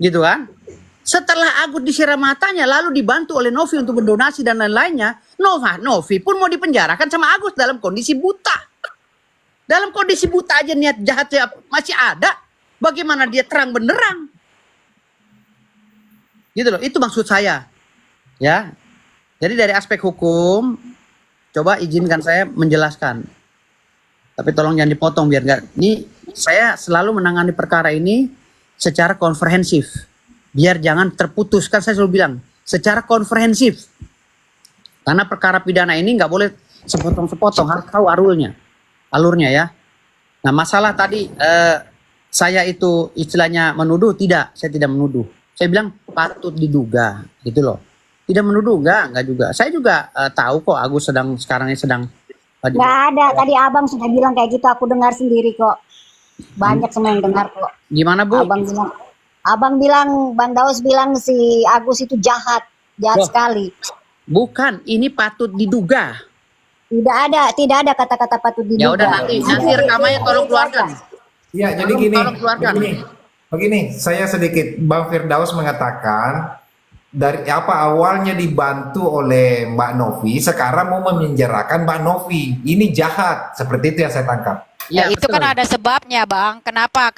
gitu kan? Setelah Agus disiram matanya, lalu dibantu oleh Novi untuk berdonasi dan lain-lainnya, Novi pun mau dipenjarakan sama Agus dalam kondisi buta. Dalam kondisi buta aja niat jahatnya masih ada. Bagaimana dia terang benderang? Gitu loh, itu maksud saya. Ya. Jadi dari aspek hukum, coba izinkan saya menjelaskan. Tapi tolong jangan dipotong biar nggak. Ini saya selalu menangani perkara ini secara komprehensif. Biar jangan terputus, kan saya selalu bilang secara komprehensif. Karena perkara pidana ini nggak boleh sepotong-sepotong, harus tahu alurnya ya. Nah masalah tadi saya itu istilahnya menuduh, tidak, saya tidak menuduh. Saya bilang patut diduga, gitu loh. Tidak menuduh, enggak juga. Saya juga tahu kok Agus sekarang ini sedang. Nggak ada, tadi abang sudah bilang kayak gitu, aku dengar sendiri kok. Banyak semua yang dengar kok. Gimana Bu? Abang bilang, Bang Daus bilang si Agus itu jahat sekali. Bukan, ini patut diduga. Tidak ada kata-kata patut diduga. Ya udah nanti rekamannya tolong keluarkan. Ya, jadi begini, saya sedikit, Bang Firdaus mengatakan dari awalnya dibantu oleh Mbak Novi, sekarang mau memenjarakan Mbak Novi. Ini jahat, seperti itu yang saya tangkap. Ya, itu kan ada sebabnya, Bang. Kenapa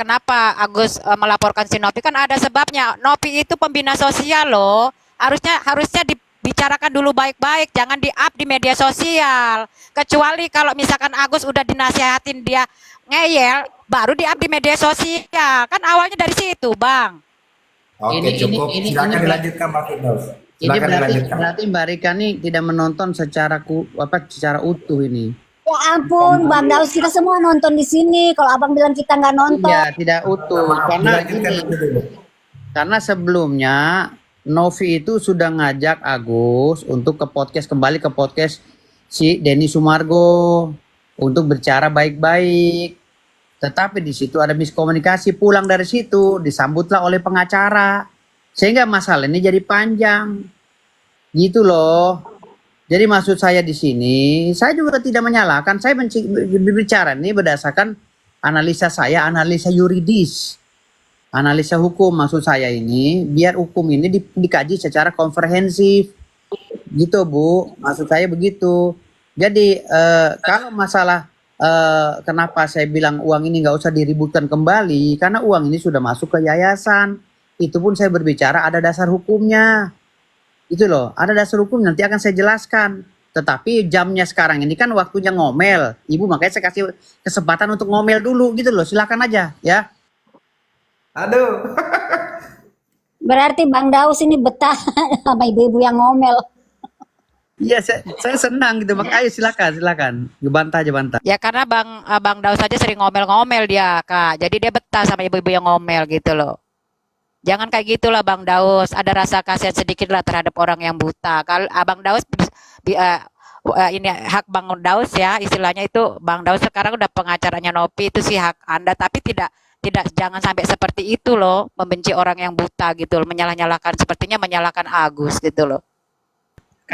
Agus melaporkan si Novi? Kan ada sebabnya. Novi itu pembina sosial loh. Harusnya dibicarakan dulu baik-baik, jangan di-up di media sosial. Kecuali kalau misalkan Agus udah dinasihatin dia ngeyel, baru di-up di media sosial. Kan awalnya dari situ, Bang. Oke, cukup. Silakan dilanjutkan, Mbak Firdaus. Ini berarti Mbak Rika nih tidak menonton secara utuh ini. Ya ampun, Bang Daus, kita semua nonton di sini. Kalau abang bilang kita nggak nonton. Ya, tidak utuh. Karena sebelumnya Novi itu sudah ngajak Agus untuk kembali ke podcast si Denny Sumargo untuk bicara baik-baik. Tetapi di situ ada miskomunikasi, pulang dari situ disambutlah oleh pengacara. Sehingga masalah ini jadi panjang. Gitu loh. Jadi maksud saya di sini, saya juga tidak menyalahkan, saya berbicara ini berdasarkan analisa saya, analisa yuridis. Analisa hukum maksud saya ini, biar hukum ini dikaji secara komprehensif. Gitu Bu, maksud saya begitu. Jadi kalau masalah kenapa saya bilang uang ini nggak usah diributkan kembali, karena uang ini sudah masuk ke yayasan. Itu pun saya berbicara ada dasar hukumnya. Itu loh, ada dasar hukum, nanti akan saya jelaskan. Tetapi jamnya sekarang ini kan waktunya ngomel. Ibu makanya saya kasih kesempatan untuk ngomel dulu gitu loh, silakan aja ya. Aduh. Berarti Bang Daus ini betah sama ibu-ibu yang ngomel. Iya, saya senang gitu, makanya silakan. Bantah aja, bantah. Ya karena Bang Daus saja sering ngomel-ngomel dia, Kak. Jadi dia betah sama ibu-ibu yang ngomel gitu loh. Jangan kayak gitulah Bang Daus, ada rasa kasihan sedikit lah terhadap orang yang buta. Kalau Abang Daus ini hak Bang Daus ya, istilahnya itu Bang Daus sekarang udah pengacaranya Novi, itu sih hak Anda, tapi tidak jangan sampai seperti itu loh, membenci orang yang buta gitu loh, menyalahkan sepertinya menyalahkan Agus gitu loh.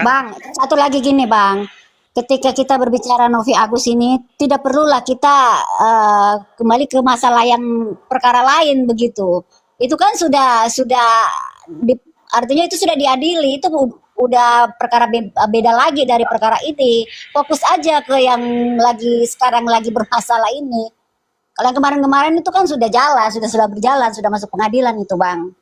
Bang, satu lagi gini Bang, ketika kita berbicara Novi Agus ini tidak perlulah kita kembali ke masalah yang perkara lain begitu. Itu kan sudah artinya itu sudah diadili, itu udah perkara beda lagi dari perkara ini. Fokus aja ke yang sekarang lagi bermasalah ini. Kalau yang kemarin-kemarin itu kan sudah berjalan, sudah masuk pengadilan itu Bang.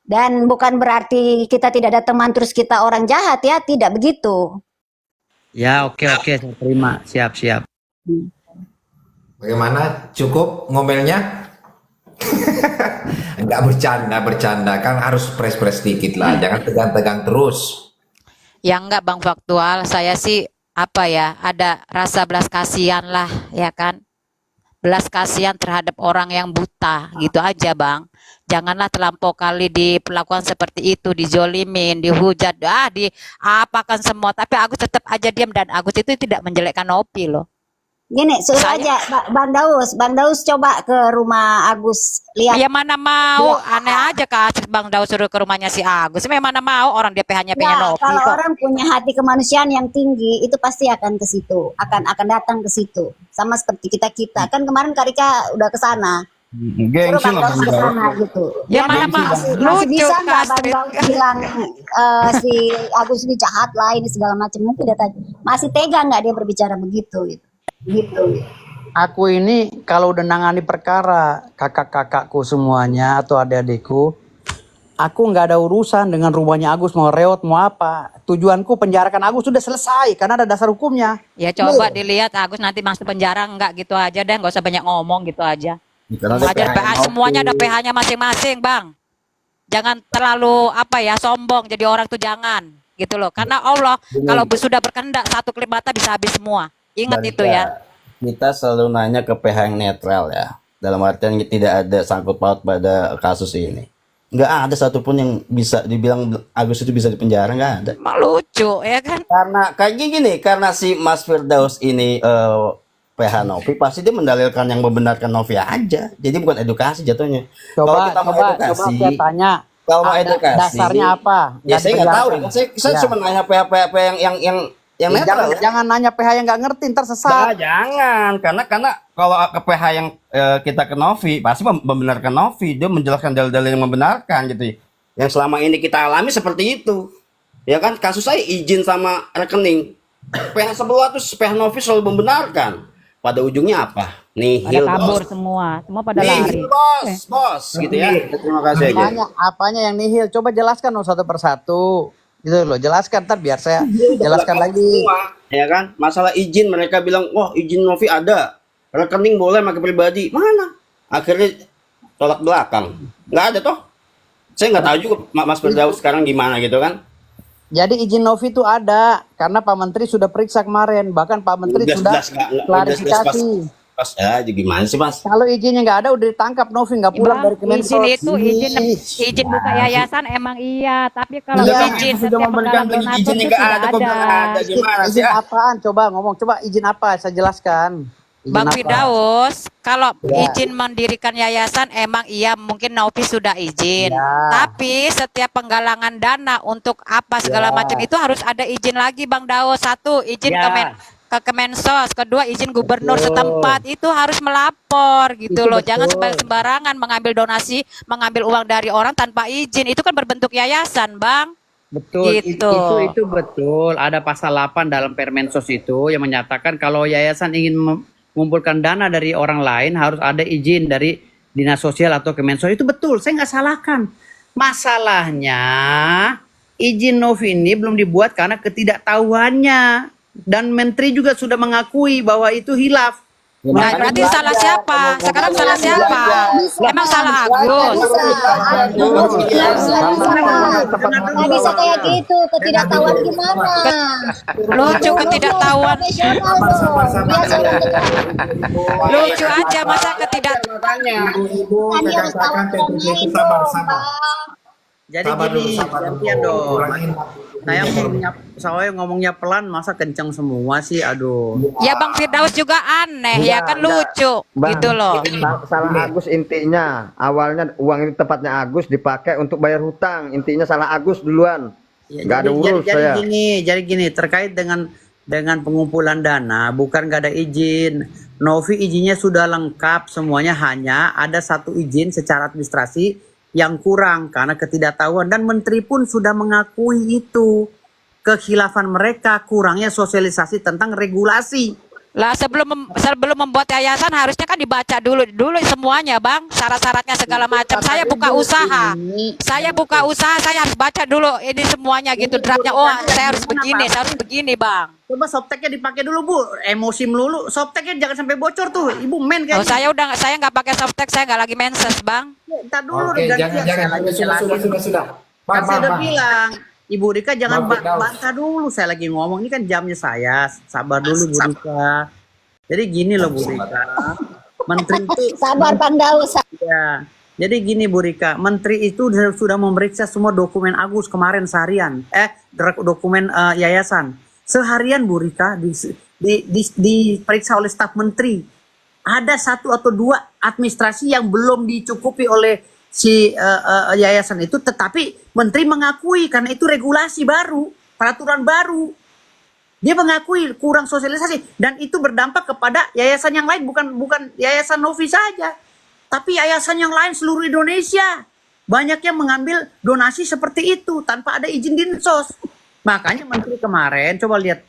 Dan bukan berarti kita tidak ada teman terus kita orang jahat ya, tidak begitu. Ya oke, saya terima, siap. Bagaimana? Cukup ngomelnya? Enggak bercanda kan, harus press dikit lah, jangan tegang-tegang terus. Ya enggak Bang, faktual saya sih ada rasa belas kasihan lah ya kan, belas kasihan terhadap orang yang buta gitu aja Bang. Janganlah terlampau kali diperlakukan seperti itu, dijolimin, dihujat, diapakan semua, tapi Agus tetap aja diam, dan Agus itu tidak menjelekkan Novi loh. Gini, suruh aja Bang Daus coba ke rumah Agus lihat. Ya mana mau, aneh aja Kak Bang Daus suruh ke rumahnya si Agus. Memang mana mau, orang dia hanya pengen Novi. Kalau orang punya hati kemanusiaan yang tinggi, itu pasti akan ke situ, akan datang ke situ. Sama seperti kita kan kemarin Kak Rika udah ke sana. Suruh Gengsi Bang lah Daus Bang ke Daus. sana gitu. Ya Ya mana nanti masih lucu bisa nggak Bang Astrid. Daus bilang si Agus ini jahat lah ini segala macam mungkin dia masih tega nggak dia berbicara begitu gitu. Gitu. Aku ini kalau udah nangani perkara kakak-kakakku semuanya atau adik-adikku, aku nggak ada urusan dengan rumahnya Agus mau reot mau apa. Tujuanku penjarakan Agus sudah selesai karena ada dasar hukumnya. Ya coba dilihat Agus nanti masuk penjara enggak gitu aja deh, nggak usah banyak ngomong gitu aja. Karena ada Aja PH semuanya ada PH-nya masing-masing, Bang. Jangan terlalu apa ya sombong jadi orang tuh jangan gitu loh. Karena Allah kalau sudah berkehendak satu klip mata bisa habis semua. Ingat itu ya. Kita selalu nanya ke PH yang netral ya. Dalam artian tidak ada sangkut paut pada kasus ini. Nggak ada satupun yang bisa dibilang Agus itu bisa dipenjara, nggak ada. Emang lucu ya kan? Karena kayak gini, karena si Mas Firdaus ini PH Novi, pasti dia mendalilkan yang membenarkan Novi aja. Jadi bukan edukasi jatuhnya. Kalau kita mau edukasi, saya tanya. kalau mau Ada edukasi, dasarnya apa? ya saya nggak tahu. dipenjarakan. Saya Ya. cuma nanya PH yang netral. Jangan, Ya. jangan nanya PH yang nggak ngerti, ntar Nah, sesat. jangan, karena kalau ke PH yang kita ke Novi pasti membenarkan Novi, dia menjelaskan dalil-dalil yang membenarkan gitu. Yang selama ini kita alami seperti itu, ya kan? Kasus saya izin sama rekening, PH sebelah tuh PH Novi selalu membenarkan. Pada ujungnya apa? Pada Nihil, kabur bos. semua pada lari. Nihil, bos, gitu ya. Terima kasih aja. Apanya yang nihil? Coba jelaskan dong satu persatu. Gitu loh, jelaskan ntar biar saya jelaskan lagi. Semua, ya kan? Masalah izin mereka bilang, wah izin Novi ada, rekening boleh pakai pribadi, mana? Akhirnya tolak belakang, nggak ada toh. Saya nggak tahu juga Mas Firdaus sekarang gimana gitu kan? Jadi izin Novi itu ada karena Pak Menteri sudah periksa kemarin, bahkan Pak Menteri sudah klarifikasi. Pas ya, gimana sih Mas? Kalau izinnya nggak ada udah ditangkap Novi nggak pulang Bang, dari Kemensos. izin itu izin buka yayasan emang iya, tapi kalau Iya, izin sudah setiap memberikan penggalan donatur izin itu nggak tidak ada, kok nggak ada. Gimana sih? Izin apaan? Coba ngomong, coba izin apa? Saya jelaskan. Izin Bang apa? Firdaus, kalau Ya. izin mendirikan yayasan emang iya mungkin Novi sudah izin. Ya. Tapi setiap penggalangan dana untuk apa segala Ya. macam itu harus ada izin lagi Bang Daus. Satu, izin Ya. ke Kemensos, kedua izin gubernur Betul. setempat itu harus melapor gitu Itu loh. betul. Jangan sembarangan mengambil donasi, mengambil uang dari orang tanpa izin. Itu kan berbentuk yayasan, Bang. Betul, Gitu. itu betul. Ada pasal 8 dalam Permensos itu yang menyatakan kalau yayasan ingin mengumpulkan dana dari orang lain harus ada izin dari Dinas Sosial atau Kemensos. Itu betul, saya nggak salahkan. Masalahnya izin Novi ini belum dibuat karena ketidaktahuannya. Dan Menteri juga sudah mengakui bahwa itu hilaf. Nah, berarti salah siapa? Sekarang salah siapa? Emang salah Agus? Nggak bisa kayak gitu, ketidaktahuan gimana? Lucu ketidaktahuan. Profesional dong. Biasa Lucu aja masa ketidak. Ibu-ibu Kan dia harus tahu katakan orang Patrick lain itu sabar, dong, sabar. Bang. Jadi Sabar gini, dulu, sabar dulu. gantian dong. Kurangin. Saya ngomongnya pelan, masa kenceng semua sih, aduh. Ya Bang Firdaus juga aneh ya kan Enggak. lucu Bang, gitu loh. salah Agus intinya. Awalnya uang itu tepatnya Agus dipakai untuk bayar hutang. Intinya salah Agus duluan. Ya, Nggak ada urus saya. jadi gini terkait dengan pengumpulan dana, bukan nggak ada izin. Novi izinnya sudah lengkap semuanya, hanya ada satu izin secara administrasi yang kurang karena ketidaktahuan, dan Menteri pun sudah mengakui itu kekhilafan mereka, kurangnya sosialisasi tentang regulasi. Lah sebelum membuat yayasan harusnya kan dibaca dulu semuanya Bang, syarat-syaratnya segala macam. Saya buka usaha. Saya buka usaha, saya harus baca dulu ini semuanya gitu draftnya. Oh, saya harus begini, Bang. Coba softteknya dipakai dulu Bu, emosi melulu. Softteknya jangan sampai bocor tuh, Ibu men Oh, kayaknya. saya nggak pakai softtek, saya nggak lagi menses, Bang. Ntar dulu Oke, gantian. jangan. Sudah. Kan saya udah Bang. bilang, Ibu Rika jangan Bang Firdaus. bantah dulu, saya lagi ngomong, ini kan jamnya saya, sabar dulu Bu Rika. Jadi gini loh Bu Rika, Menteri itu, Sabar Bang Daus. ya. Jadi gini Bu Rika, Menteri itu sudah memeriksa semua dokumen Agus kemarin seharian, dokumen yayasan. Seharian Bu Rika diperiksa oleh staf Menteri. Ada satu atau dua administrasi yang belum dicukupi oleh si yayasan itu, tetapi Menteri mengakui karena itu regulasi baru, peraturan baru. Dia mengakui kurang sosialisasi dan itu berdampak kepada yayasan yang lain, bukan yayasan Novi saja. Tapi yayasan yang lain seluruh Indonesia banyak yang mengambil donasi seperti itu tanpa ada izin Dinsos. Makanya Menteri kemarin, coba lihat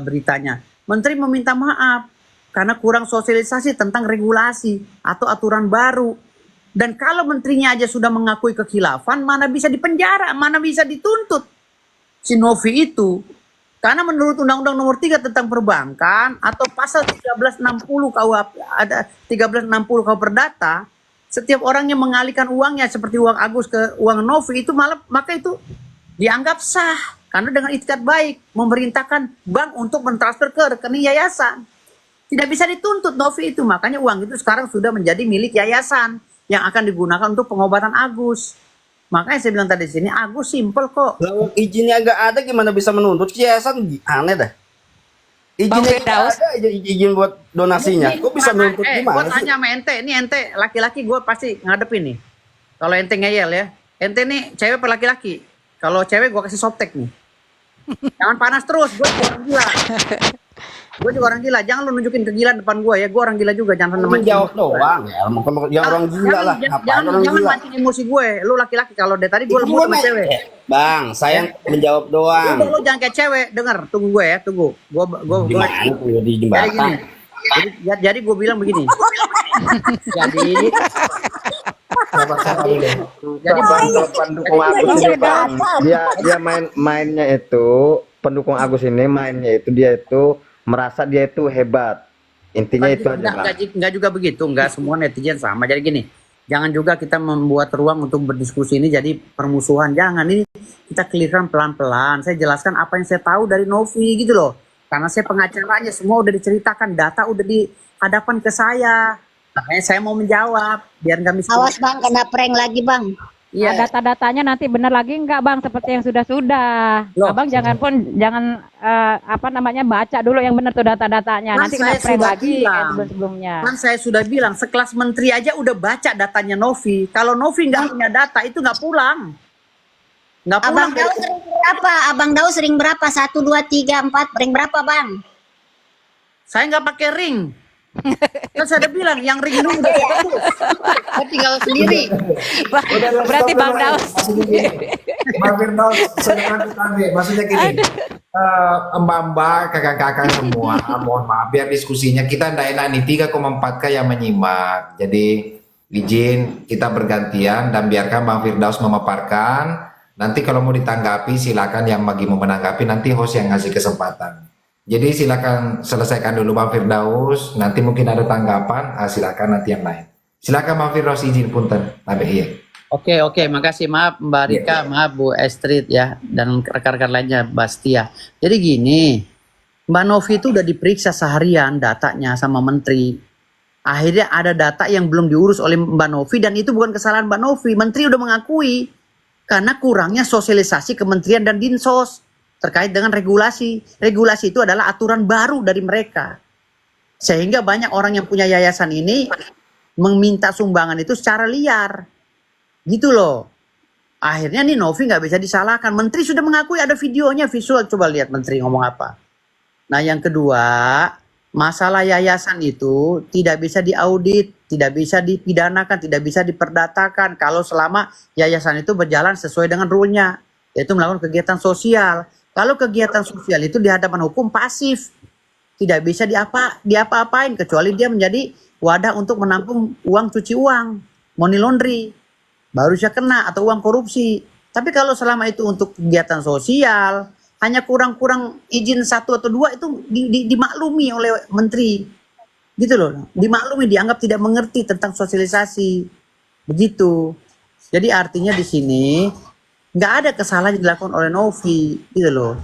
beritanya. Menteri meminta maaf karena kurang sosialisasi tentang regulasi atau aturan baru. Dan kalau menterinya aja sudah mengakui kekhilafan, mana bisa dipenjara, mana bisa dituntut si Novi itu. Karena menurut Undang-Undang Nomor 3 tentang Perbankan atau pasal 1360 KUHP, ada 1360 KUH Perdata, setiap orang yang mengalihkan uangnya seperti uang Agus ke uang Novi itu maka itu dianggap sah karena dengan itikat baik memerintahkan bank untuk mentransfer ke rekening yayasan. Tidak bisa dituntut Novi itu, makanya uang itu sekarang sudah menjadi milik yayasan yang akan digunakan untuk pengobatan Agus. Makanya saya bilang tadi sini Agus simple kok. Kalau izinnya nggak ada gimana bisa menuntut? Yayasan aneh dah. Bang Izinnya nggak Firdaus, ada, izin buat donasinya. Kok bisa nuntut Gue gimana sih? tanya sama ente, ini ente laki-laki gue pasti ngadepin nih. Kalau ente ngeyel ya, ente nih cewek per laki-laki. Kalau cewek gue kasih softtek nih. Jangan panas terus, gue orang gila. Gue juga orang gila, jangan lu nunjukin kegilaan depan gue ya. Gue orang gila juga, jangan Mungkin jawab doang ya, yang orang gila lah. Ngapain orang Jangan gila? mancing emosi gue. Lu laki-laki, kalau dari tadi gue Itu lembut sama gimana? cewek. Bang, saya menjawab doang. Lu jangan kayak cewek, denger, tunggu gue ya, tunggu. Gue Gimana tuh di jadi jembatan? gini. Jadi gue bilang begini. jadi Jadi bang, pendukung Agus ini bang, dia mainnya itu pendukung Agus ini mainnya itu dia itu merasa dia itu hebat. Intinya itu aja bang. Enggak juga begitu, enggak semua netizen sama. Jadi gini, jangan juga kita membuat ruang untuk berdiskusi ini jadi permusuhan. Jangan, ini kita clearkan pelan-pelan. Saya jelaskan apa yang saya tahu dari Novi gitu loh. Karena saya pengacaranya, semua udah diceritakan, data udah dihadapan ke saya. Makanya saya mau menjawab, biar nggak miskin. Awas bang, kena prank lagi bang. Iya. Data-datanya nanti benar lagi enggak bang seperti yang sudah-sudah. Loh. Abang jangan baca dulu yang benar tuh data-datanya. Kan Nanti saya kena prank sudah lagi bilang. kayak sebelum-sebelumnya. Kan saya sudah bilang, sekelas menteri aja udah baca datanya Novi. Kalau Novi nggak punya data, itu nggak pulang. Nggak pulang. Abang Daus sering berapa? Abang Daus sering berapa? 1, 2, 3, 4. Ring berapa bang? Saya nggak pakai ring. Kan saya udah bilang, yang ring dulu udah fokus. Saya tinggal sendiri. berarti Bang Daus. Bang Firdaus, maksudnya gini, mbak-mbak, kakak-kakak semua, mohon maaf, biar diskusinya kita ndak enak nih, 3,4K yang menyimak. Jadi izin kita bergantian dan biarkan Bang Firdaus memaparkan. Nanti kalau mau ditanggapi silakan, yang bagi mau menanggapi nanti host yang ngasih kesempatan. Jadi silakan selesaikan dulu Bang Firdaus, nanti mungkin ada tanggapan, silakan nanti yang lain. Silakan Bang Firdaus, izin punten. Iya. Oke, makasih. Maaf Mbak Rika, maaf Bu Estrid ya, dan rekan-rekan lainnya, Bastia. Jadi gini, Mbak Novi itu udah diperiksa seharian datanya sama menteri. Akhirnya ada data yang belum diurus oleh Mbak Novi, dan itu bukan kesalahan Mbak Novi. Menteri udah mengakui karena kurangnya sosialisasi kementerian dan dinsos terkait dengan regulasi. Regulasi itu adalah aturan baru dari mereka. Sehingga banyak orang yang punya yayasan ini meminta sumbangan itu secara liar. Gitu loh. Akhirnya nih Novi nggak bisa disalahkan. Menteri sudah mengakui, ada videonya, visual. Coba lihat Menteri ngomong apa. Nah yang kedua, masalah yayasan itu tidak bisa diaudit, tidak bisa dipidanakan, tidak bisa diperdatakan kalau selama yayasan itu berjalan sesuai dengan rule-nya, yaitu melakukan kegiatan sosial. Kalau kegiatan sosial itu di hadapan hukum pasif, tidak bisa diapa-apain kecuali dia menjadi wadah untuk menampung uang cuci uang, money laundry, baru bisa kena, atau uang korupsi. Tapi kalau selama itu untuk kegiatan sosial, hanya kurang-kurang izin 1 atau 2 itu dimaklumi oleh menteri, gitu loh, dimaklumi, dianggap tidak mengerti tentang sosialisasi, begitu. Jadi artinya di sini nggak ada kesalahan yang dilakukan oleh Novi, gitu loh.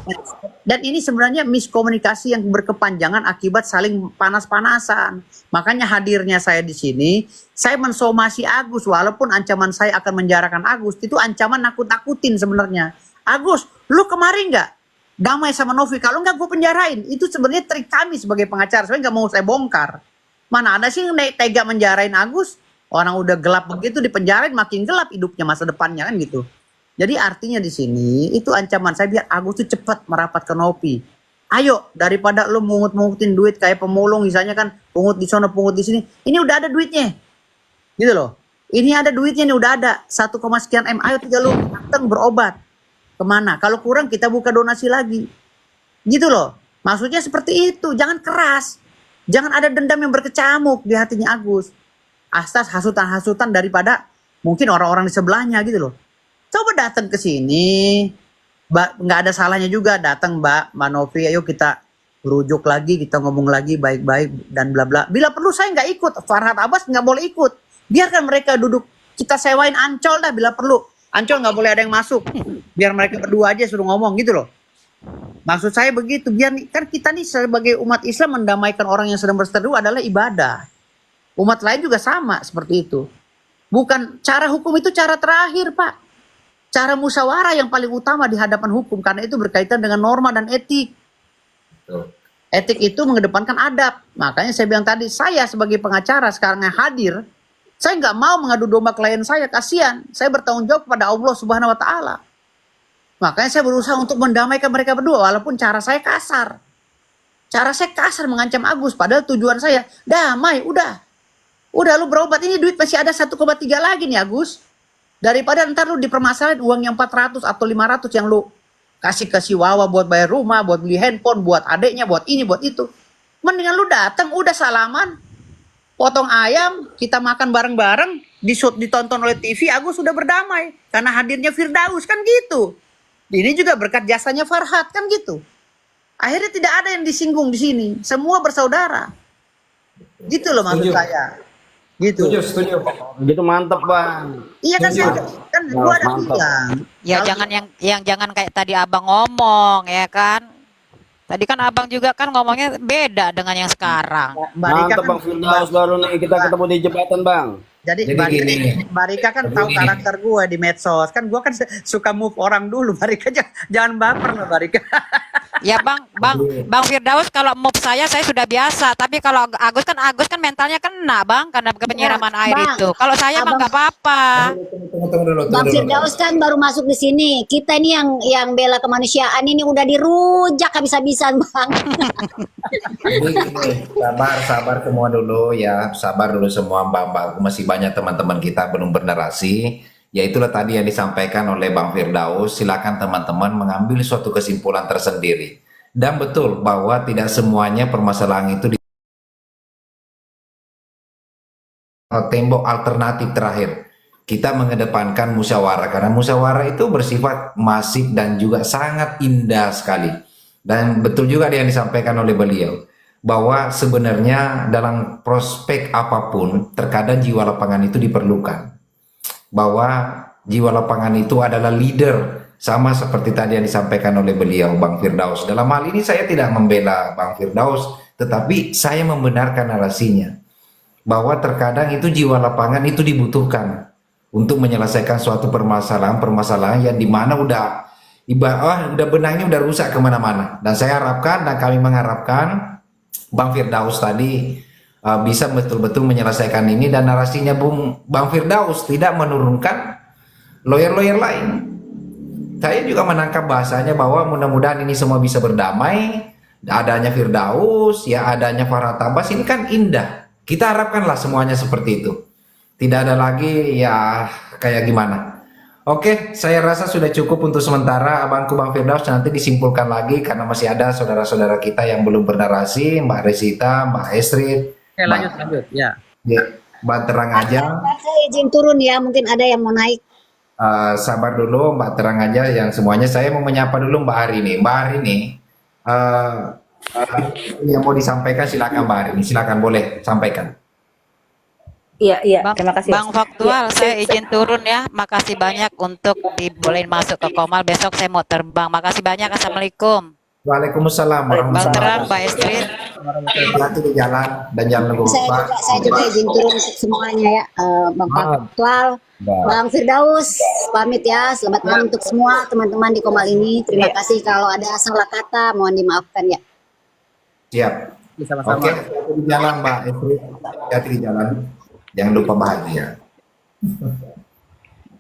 Dan ini sebenarnya miskomunikasi yang berkepanjangan akibat saling panas-panasan. Makanya hadirnya saya di sini, saya mensomasi Agus, walaupun ancaman saya akan menjarakan Agus, itu ancaman nakut-nakutin sebenarnya. Agus, lu kemarin nggak damai sama Novi? Kalau nggak gue penjarain. Itu sebenarnya trik kami sebagai pengacara, sebenarnya nggak mau saya bongkar. Mana ada sih yang tega menjarain Agus? Orang udah gelap begitu dipenjarain, makin gelap hidupnya, masa depannya kan gitu. Jadi artinya di sini itu ancaman saya biar Agus tuh cepat merapat ke Novi. Ayo, daripada lu mungut-mungutin duit kayak pemulung misalnya kan, pungut di sana, pungut di sini. Ini udah ada duitnya. Gitu loh. Ini ada duitnya nih, udah ada 1, sekian M. Ayo 3 lu datang berobat. Kemana? Kalau kurang kita buka donasi lagi. Gitu loh. Maksudnya seperti itu. Jangan keras. Jangan ada dendam yang berkecamuk di hatinya Agus. Asas hasutan-hasutan daripada mungkin orang-orang di sebelahnya gitu loh. Coba datang ke sini. Nggak ada salahnya juga datang Mbak Novi. Ayo kita berujuk lagi, kita ngomong lagi baik-baik dan bla bla. Bila perlu saya nggak ikut. Farhad Abbas nggak boleh ikut. Biarkan mereka duduk. Kita sewain Ancol dah bila perlu. Ancol nggak boleh ada yang masuk. Biar mereka berdua aja suruh ngomong gitu loh. Maksud saya begitu. Biar kan kita nih sebagai umat Islam mendamaikan orang yang sedang berseteru adalah ibadah. Umat lain juga sama seperti itu. Bukan cara hukum itu cara terakhir, Pak. Cara musyawarah yang paling utama di hadapan hukum karena itu berkaitan dengan norma dan etik. Etik itu mengedepankan adab. Makanya saya bilang tadi, saya sebagai pengacara sekarang yang hadir, saya nggak mau mengadu domba klien saya, kasihan. Saya bertanggung jawab kepada Allah Subhanahu Wa Taala. Makanya saya berusaha untuk mendamaikan mereka berdua, walaupun cara saya kasar. Cara saya kasar mengancam Agus, padahal tujuan saya damai, udah. Udah lu berobat, ini duit masih ada 1,3 lagi nih Agus. Daripada ntar lu dipermasalahin uang yang 400 atau 500 yang lu kasih ke si Wawa buat bayar rumah, buat beli handphone, buat adeknya, buat ini, buat itu. Mendingan lu datang, udah salaman, potong ayam, kita makan bareng-bareng, ditonton oleh TV, Agus sudah berdamai. Karena hadirnya Firdaus, kan gitu. Ini juga berkat jasanya Farhad, kan gitu. Akhirnya tidak ada yang disinggung di sini. Semua bersaudara. Gitu loh maksud saya. Gitu. Setuju. Gitu mantep Bang. Iya kan, kan gua ada Mantap. bilang. Ya jangan yang jangan kayak tadi abang ngomong ya kan. Tadi kan abang juga kan ngomongnya beda dengan yang sekarang. Mbak Rika Mantep kan, Bang Firdaus, baru nih kita ketemu di jembatan Bang. jadi gini. Mbak Rika kan tahu karakter gue di medsos. Kan gue kan suka move orang dulu. Mbak Rika jangan baper loh Mbak Rika. Ya Bang Firdaus kalau move saya sudah biasa. Tapi kalau Agus kan mentalnya kena Bang karena penyiraman air Bang, itu. Kalau saya mah Abang- nggak apa-apa. Tunggu dulu. Bang Firdaus kan baru masuk di sini. Kita ini yang bela kemanusiaan ini udah dirujak habis-habisan, Bang. Gini, sabar semua dulu ya, sabar dulu semua Mbak. Masih banyak teman-teman kita belum bernarasi. Ya itulah tadi yang disampaikan oleh Bang Firdaus. Silakan teman-teman mengambil suatu kesimpulan tersendiri. Dan betul bahwa tidak semuanya permasalahan itu di tembok alternatif terakhir. Kita mengedepankan musyawarah karena musyawarah itu bersifat masif dan juga sangat indah sekali. Dan betul juga yang disampaikan oleh beliau bahwa sebenarnya dalam prospek apapun terkadang jiwa lapangan itu diperlukan. Bahwa jiwa lapangan itu adalah leader, sama seperti tadi yang disampaikan oleh beliau Bang Firdaus. Dalam hal ini saya tidak membela Bang Firdaus, tetapi saya membenarkan narasinya bahwa terkadang itu jiwa lapangan itu dibutuhkan untuk menyelesaikan suatu permasalahan yang dimana udah benangnya udah rusak kemana-mana. Dan saya harapkan dan kami mengharapkan Bang Firdaus tadi bisa betul-betul menyelesaikan ini, dan narasinya Bang Firdaus tidak menurunkan lawyer-lawyer lain. Saya juga menangkap bahasanya bahwa mudah-mudahan ini semua bisa berdamai. Adanya Firdaus, ya adanya Farhad Abbas, ini kan indah. Kita harapkanlah semuanya seperti itu. Tidak ada lagi ya kayak gimana. Oke, saya rasa sudah cukup untuk sementara Abangku Bang Firdaus, nanti disimpulkan lagi karena masih ada saudara-saudara kita yang belum bernarasi, Mbak Resita, Mbak Estrid. Oke, lanjut ya. Ya, Mbak Terang aja. Saya izin turun ya, mungkin ada yang mau naik. Sabar dulu Mbak Terang aja yang semuanya. Saya mau menyapa dulu Mbak Harini. Mbak Harini, yang mau disampaikan silakan Mbak Harini, silakan boleh sampaikan. Iya, Bang, terima kasih. Bang Faktual, saya izin turun ya. Makasih banyak untuk dibolehin masuk ke Komal. Besok saya mau terbang. Makasih banyak. Assalamualaikum. Waalaikumsalam Bang warahmatullahi Terang, Mbak Estrid. Hati di jalan dan jangan lupa. Saya juga izin turun semuanya ya, Bang Faktual, Bang Firdaus, pamit ya. Selamat malam untuk semua teman-teman di Komal ini. Terima kasih, kalau ada salah kata mohon dimaafkan ya. Siap. Sama-sama. Oke, hati di jalan Mbak Estrid. Hati di jalan. Jangan lupa bahagia.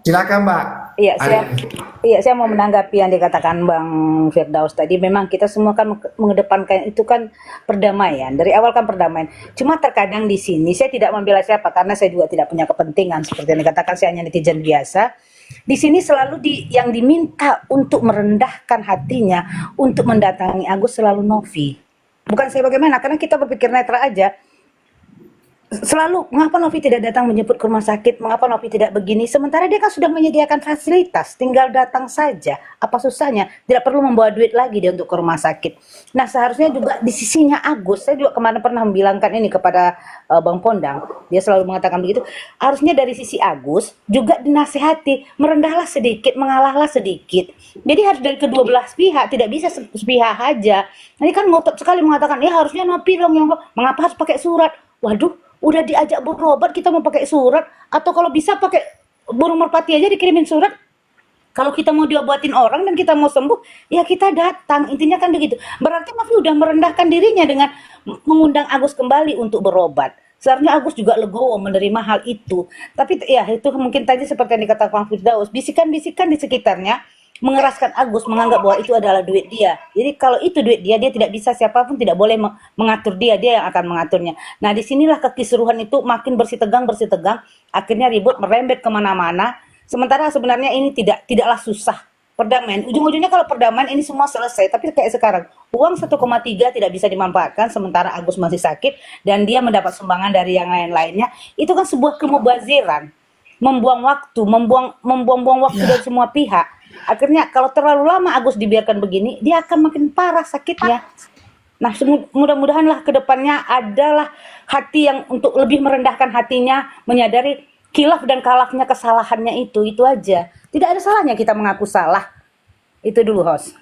Silakan Mbak. Iya, saya Ada- iya, saya mau menanggapi yang dikatakan Bang Firdaus tadi. Memang kita semua kan mengedepankan itu kan perdamaian. Dari awal kan perdamaian. Cuma terkadang di sini saya tidak membela siapa karena saya juga tidak punya kepentingan seperti yang dikatakan, saya hanya netizen biasa. Di sini selalu yang diminta untuk merendahkan hatinya untuk mendatangi Agus selalu Novi. Bukan saya bagaimana, karena kita berpikir netral aja. Selalu, mengapa Novi tidak datang menjemput ke rumah sakit, mengapa Novi tidak begini, sementara dia kan sudah menyediakan fasilitas, tinggal datang saja, apa susahnya, tidak perlu membawa duit lagi dia untuk ke rumah sakit. Nah seharusnya juga di sisinya Agus, saya juga kemarin pernah membilangkan ini kepada Bang Pondang, dia selalu mengatakan begitu, harusnya dari sisi Agus juga dinasehati, merendahlah sedikit, mengalahlah sedikit, jadi harus dari kedua belah pihak, tidak bisa sepihak aja. Ini kan ngotot sekali mengatakan, ya harusnya Novi dong yang, mengapa harus pakai surat, waduh, udah diajak berobat kita mau pakai surat, atau kalau bisa pakai burung merpati aja dikirimin surat. Kalau kita mau diobatin orang dan kita mau sembuh, ya kita datang. Intinya kan begitu. Berarti Novi udah merendahkan dirinya dengan mengundang Agus kembali untuk berobat. Seharusnya Agus juga legowo menerima hal itu. Tapi ya itu mungkin tadi seperti yang dikatakan Bang Firdaus, bisikan-bisikan di sekitarnya mengeraskan Agus menganggap bahwa itu adalah duit dia. Jadi kalau itu duit dia, dia tidak bisa, siapapun tidak boleh mengatur dia, dia yang akan mengaturnya. Nah disinilah kekisruhan itu makin bersitegang, akhirnya ribut merembet kemana-mana. Sementara sebenarnya ini tidaklah susah perdamaian. Ujung-ujungnya kalau perdamaian ini semua selesai, tapi kayak sekarang uang 1,3 tidak bisa dimanfaatkan sementara Agus masih sakit dan dia mendapat sumbangan dari yang lain-lainnya. Itu kan sebuah kemubaziran, membuang waktu, membuang waktu dari semua pihak. Akhirnya kalau terlalu lama Agus dibiarkan begini, dia akan makin parah sakitnya. Nah, mudah-mudahanlah ke depannya adalah hati yang untuk lebih merendahkan hatinya, menyadari khilaf dan kalafnya kesalahannya itu aja. Tidak ada salahnya kita mengaku salah. Itu dulu, host.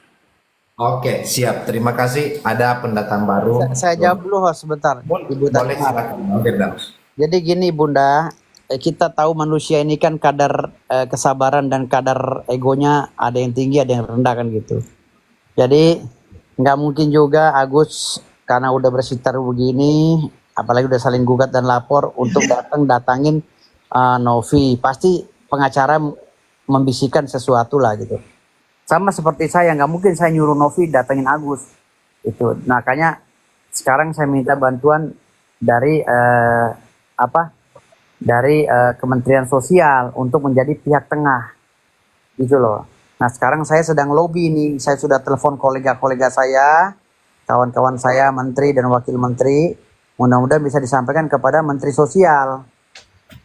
Oke, siap. Terima kasih. Ada pendatang baru. Saya jawab dulu host sebentar. Ibu Boleh Dagmar. silakan, Bang Firdaus. Jadi gini Bunda, kita tahu manusia ini kan kadar kesabaran dan kadar egonya ada yang tinggi ada yang rendah kan gitu. Jadi nggak mungkin juga Agus karena udah bersitar begini, apalagi udah saling gugat dan lapor untuk datangin Novi. Pasti pengacara membisikkan sesuatu lah gitu. Sama seperti saya, nggak mungkin saya nyuruh Novi datangin Agus. Itu. Makanya sekarang saya minta bantuan dari dari Kementerian Sosial untuk menjadi pihak tengah gitu loh. Nah sekarang saya sedang lobby nih, saya sudah telepon kolega-kolega saya, kawan-kawan saya, menteri dan wakil menteri, mudah-mudahan bisa disampaikan kepada Menteri Sosial.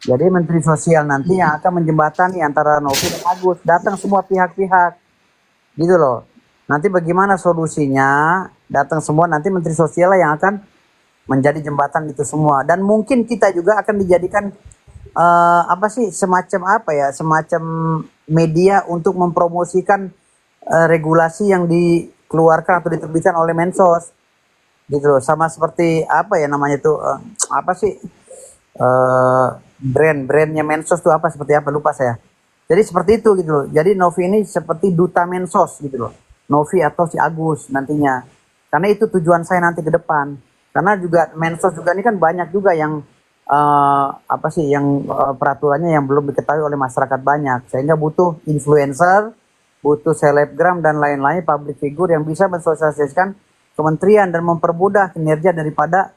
Jadi Menteri Sosial nanti yang akan menjembatani antara Novi dan Agus, datang semua pihak-pihak gitu loh. Nanti bagaimana solusinya, datang semua, nanti Menteri Sosial lah yang akan menjadi jembatan itu semua. Dan mungkin kita juga akan dijadikan semacam media untuk mempromosikan regulasi yang dikeluarkan atau diterbitkan oleh Mensos gitu loh. Sama seperti brandnya Mensos tuh seperti apa lupa saya. Jadi seperti itu gitu loh. Jadi Novi ini seperti duta Mensos gitu loh, Novi atau si Agus nantinya, karena itu tujuan saya nanti ke depan. Karena juga Mensos juga ini kan banyak juga yang peraturannya yang belum diketahui oleh masyarakat banyak, sehingga butuh influencer, butuh selebgram dan lain-lain public figure yang bisa mensosialisasikan kementerian dan mempermudah kinerja daripada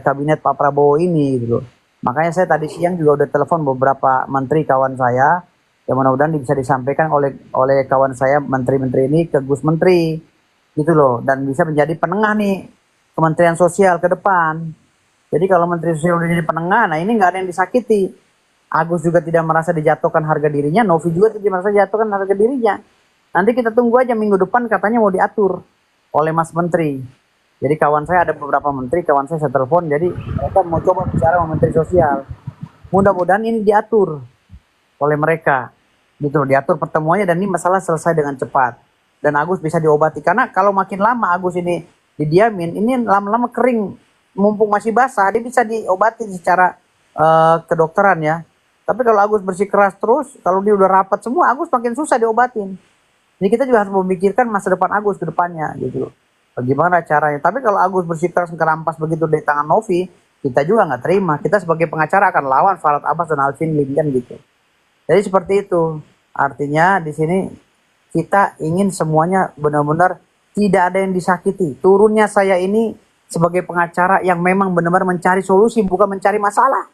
kabinet Pak Prabowo ini gitu. Makanya saya tadi siang juga udah telepon beberapa menteri kawan saya, yang mudah-mudahan bisa disampaikan oleh kawan saya menteri-menteri ini ke Gus Menteri gitu loh, dan bisa menjadi penengah nih Kementerian Sosial ke depan. Jadi kalau Menteri Sosial udah jadi penengah, nah ini nggak ada yang disakiti. Agus juga tidak merasa dijatuhkan harga dirinya, Novi juga tidak merasa dijatuhkan harga dirinya. Nanti kita tunggu aja minggu depan katanya mau diatur oleh Mas Menteri. Jadi kawan saya ada beberapa menteri, kawan saya telepon, jadi mereka mau coba bicara sama Menteri Sosial. Mudah-mudahan ini diatur oleh mereka, gitu loh, diatur pertemuannya dan ini masalah selesai dengan cepat. Dan Agus bisa diobati, karena kalau makin lama Agus ini didiamin, ini lama-lama kering, mumpung masih basah, dia bisa diobati secara kedokteran ya. Tapi kalau Agus bersikeras terus, kalau dia udah rapat semua, Agus makin susah diobatin. Jadi kita juga harus memikirkan masa depan Agus ke depannya gitu. Bagaimana caranya. Tapi kalau Agus bersikeras kerampas begitu di tangan Novi, kita juga nggak terima. Kita sebagai pengacara akan lawan Farhad Abbas dan Alvin Lim kan gitu. Jadi seperti itu. Artinya di sini kita ingin semuanya benar-benar tidak ada yang disakiti. Turunnya saya ini sebagai pengacara yang memang benar-benar mencari solusi, bukan mencari masalah.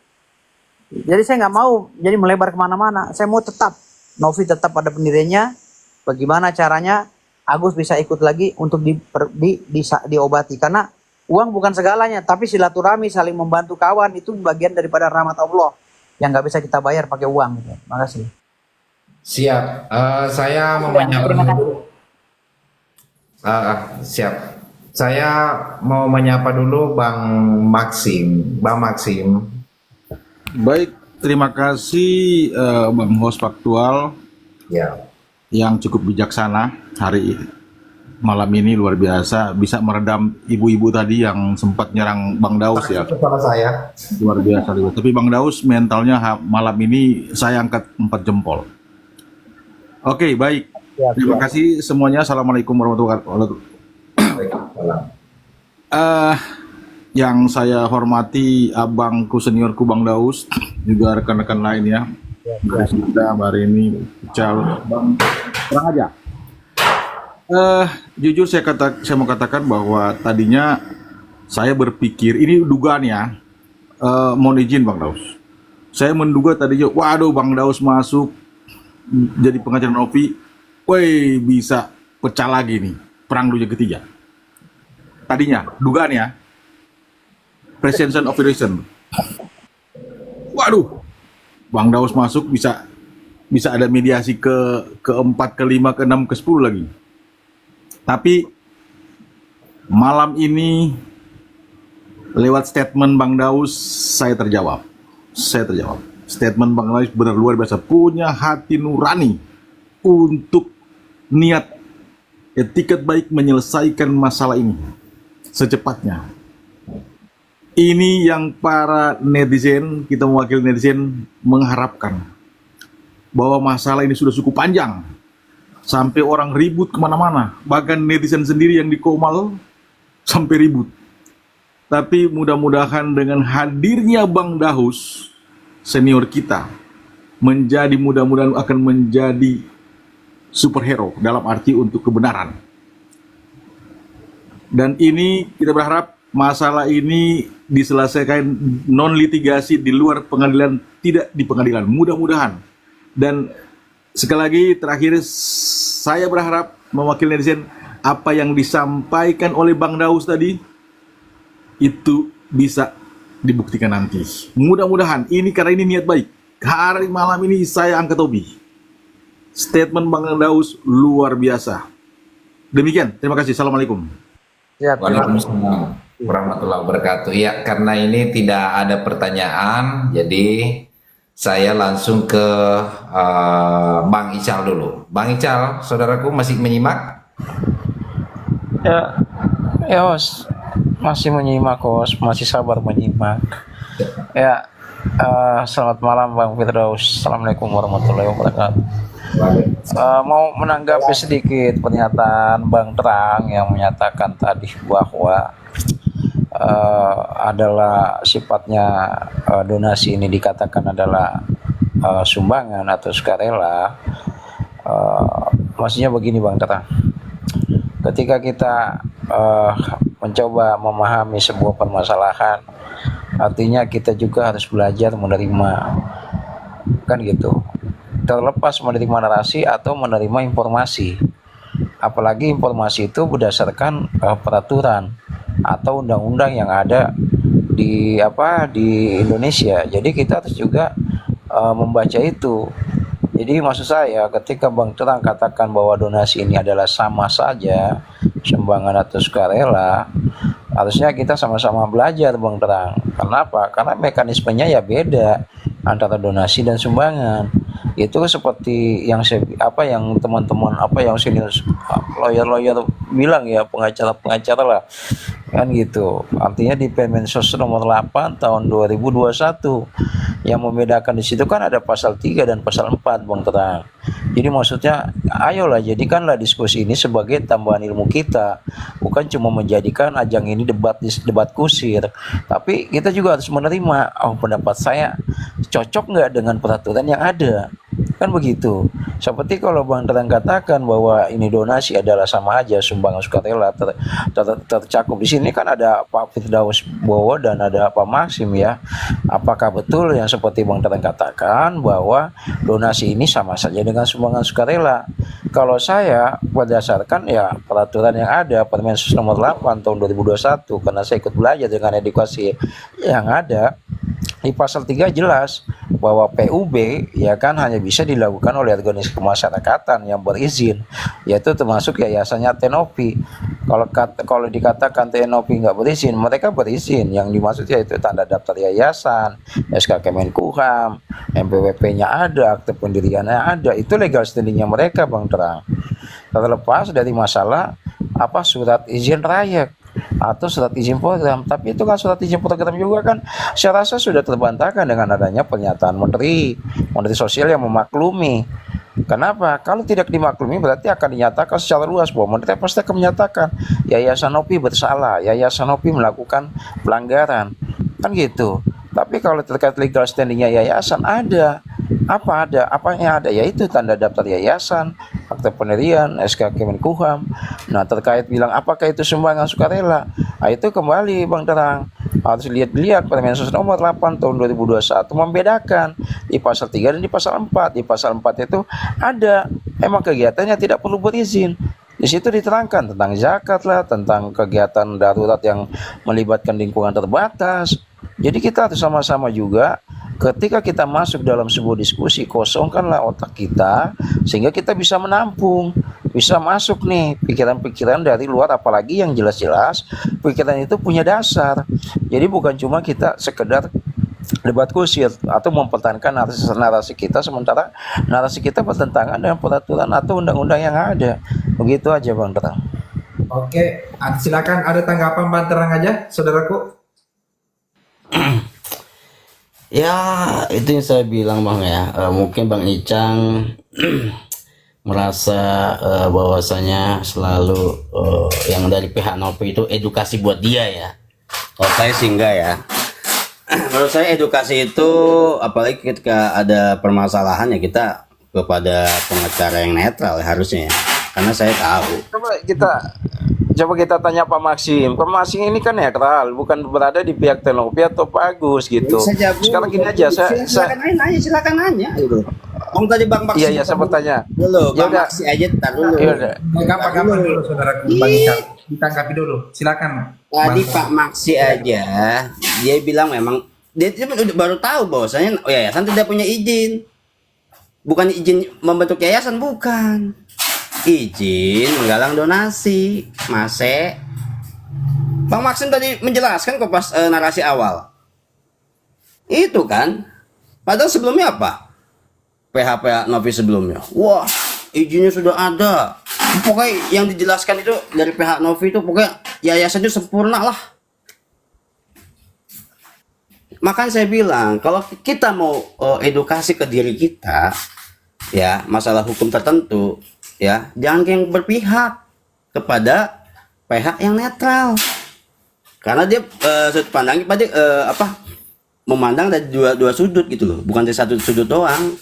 Jadi saya nggak mau jadi melebar kemana-mana. Saya mau tetap Novi tetap pada pendirinya. Bagaimana caranya Agus bisa ikut lagi untuk diobati? Karena uang bukan segalanya, tapi silaturahmi, saling membantu kawan itu bagian daripada rahmat Allah yang nggak bisa kita bayar pakai uang. Gitu. Makasih. Siap. Saya mau menyapa dulu. Siap. Saya mau menyapa dulu Bang Maxim. Bang Maxim. Baik, terima kasih Bang Host Faktual Ya. yang cukup bijaksana hari malam ini, luar biasa bisa meredam ibu-ibu tadi yang sempat nyerang Bang Daus ya. Sama saya. Luar biasa. Tapi Bang Daus mentalnya malam ini saya angkat 4 jempol. Oke, baik. Terima kasih semuanya. Assalamualaikum warahmatullahi wabarakatuh. Yang saya hormati abangku seniorku Bang Daus, juga rekan-rekan lainnya. Dari kita hari ini Bang, terang aja. Jujur saya mau katakan bahwa tadinya saya berpikir ini dugaan ya. Mohon izin Bang Daus. Saya menduga tadinya, waduh Bang Daus masuk jadi pengacara Novi, woi bisa pecah lagi nih perang dunia ketiga. Tadinya dugaan ya. Presumption of reason. Waduh, Bang Daus masuk bisa ada mediasi ke-4, ke-5, ke-6, ke-10 lagi. Tapi malam ini lewat statement Bang Daus saya terjawab. Statement Bang Daus benar luar biasa, punya hati nurani untuk niat etikat baik menyelesaikan masalah ini secepatnya. Ini yang para netizen, kita mewakili netizen mengharapkan bahwa masalah ini sudah cukup panjang sampai orang ribut kemana-mana, bahkan netizen sendiri yang di Komal sampai ribut. Tapi mudah-mudahan dengan hadirnya Bang Daus senior kita mudah-mudahan akan menjadi superhero dalam arti untuk kebenaran. Dan ini kita berharap masalah ini diselesaikan non litigasi di luar pengadilan, tidak di pengadilan, mudah-mudahan. Dan sekali lagi terakhir saya berharap mewakili netizen, apa yang disampaikan oleh Bang Daus tadi itu bisa dibuktikan nanti. Mudah-mudahan ini karena ini niat baik. Hari malam ini saya angkat topi. Statement Bang Daus luar biasa. Demikian, terima kasih. Assalamualaikum. Waalaikumsalam warahmatullahi wabarakatuh. Ya, karena ini tidak ada pertanyaan, jadi saya langsung ke Bang Ical dulu. Bang Ical, saudaraku masih menyimak? Ya Host, masih menyimak Host, masih sabar menyimak. Ya, selamat malam Bang Firdaus. Assalamualaikum warahmatullahi wabarakatuh. Mau menanggapi sedikit pernyataan Bang Terang yang menyatakan tadi bahwa adalah sifatnya donasi ini dikatakan adalah sumbangan atau sukarela. Maksudnya begini Bang Terang, ketika kita mencoba memahami sebuah permasalahan, artinya kita juga harus belajar menerima, kan gitu. Terlepas menerima narasi atau menerima informasi, apalagi informasi itu berdasarkan peraturan atau undang-undang yang ada di Indonesia. Jadi kita harus juga membaca itu. Jadi maksud saya ketika Bang Terang katakan bahwa donasi ini adalah sama saja sumbangan atau sukarela, harusnya kita sama-sama belajar Bang Terang. Kenapa? Karena mekanismenya ya beda antara donasi dan sumbangan. Itu seperti yang yang teman-teman yang senior lawyer bilang ya, pengacara lah kan gitu. Artinya di Permensos nomor 8 tahun 2021 yang membedakan di situ kan ada pasal 3 dan pasal 4 Bang Terang. Jadi maksudnya ayolah jadikanlah diskusi ini sebagai tambahan ilmu kita, bukan cuma menjadikan ajang ini debat kusir, tapi kita juga harus menerima, oh pendapat saya cocok nggak dengan peraturan yang ada, kan begitu. Seperti kalau Bang Terang katakan bahwa ini donasi adalah sama aja sumbangan sukarela tercakup di sini kan ada Pak Firdaus Bowo dan ada Pak Maxim ya. Apakah betul yang seperti Bang Terang katakan bahwa donasi ini sama saja dengan sumbangan sukarela? Kalau saya berdasarkan ya peraturan yang ada Permensos nomor 8 tahun 2021, karena saya ikut belajar dengan edukasi yang ada, di pasal 3 jelas bahwa PUB ya kan hanya bisa dilakukan oleh organisasi kemasyarakatan yang berizin, yaitu termasuk yayasannya Tenopi. Kalau dikatakan Tenopi nggak berizin, mereka berizin. Yang dimaksud yaitu tanda daftar yayasan, SK Kemenkumham, MPWP-nya ada, akte pendiriannya ada, itu legal standingnya mereka Bang Terang. Terlepas dari masalah apa surat izin rakyat atau surat izin program, tapi itu kan surat izin program juga kan saya rasa sudah terbantahkan dengan adanya pernyataan Menteri Sosial yang memaklumi. Kenapa? Kalau tidak dimaklumi berarti akan dinyatakan secara luas bahwa Menteri pasti akan menyatakan Yayasan Nopi bersalah, Yayasan Nopi melakukan pelanggaran, kan gitu. Tapi kalau terkait legal standingnya yayasan ada, apa yang ada, yaitu tanda daftar yayasan, akte pendirian, SK Kemenkumham. Nah terkait bilang apakah itu sumbangan sukarela, nah, itu kembali Bang Terang harus lihat Permensos nomor 8 tahun 2021 membedakan di pasal 3 dan di pasal 4. Di pasal 4 itu ada emang kegiatannya tidak perlu berizin. Di situ diterangkan tentang zakat lah, tentang kegiatan darurat yang melibatkan lingkungan terbatas. Jadi kita harus sama-sama juga ketika kita masuk dalam sebuah diskusi, kosongkanlah otak kita sehingga kita bisa menampung, bisa masuk nih pikiran-pikiran dari luar, apalagi yang jelas-jelas pikiran itu punya dasar. Jadi bukan cuma kita sekedar debat kusir atau mempertahankan narasi kita sementara narasi kita bertentangan dengan peraturan atau undang-undang yang ada. Begitu aja Bang Terang. Oke, silakan ada tanggapan Bang Terang aja, saudaraku. Ya itu yang saya bilang Bang ya. Mungkin Bang Icang merasa bahwasanya selalu yang dari pihak Nopi itu edukasi buat dia ya. Kalau saya sih enggak ya. Menurut saya edukasi itu apalagi ketika ada permasalahan ya kita kepada pengacara yang netral ya, harusnya ya. Karena saya tahu. Coba kita tanya Pak Maxim. Pak Maxim ini kan netral, bukan berada di pihak Tenopi atau Pak Agus gitu. Sekarang gini aja, silakan nanya gitu. Om tadi Bang Maxi. Iya, saya bertanya. Dulu, Bang Maxi aja tar dulu. Kapan dulu saudaraku Bang Icang. Ditanggapi dulu, silakan. Tadi Pak Maxi aja, dia bilang memang dia baru tahu bahwasanya yayasan tidak punya izin. Bukan izin membentuk yayasan, bukan. Izin menggalang donasi, Mase. Bang Maxim tadi menjelaskan kok pas narasi awal. Itu kan. Padahal sebelumnya apa? PH Novi sebelumnya. Wah, izinnya sudah ada. Pokoknya yang dijelaskan itu dari pihak Novi itu pokoknya yayasannya sempurna lah. Makanya saya bilang kalau kita mau edukasi ke diri kita, ya masalah hukum tertentu, ya jangan yang berpihak kepada pihak yang netral, karena dia sudut pandangnya pada memandang dari dua sudut gitu loh, bukan dari satu sudut doang.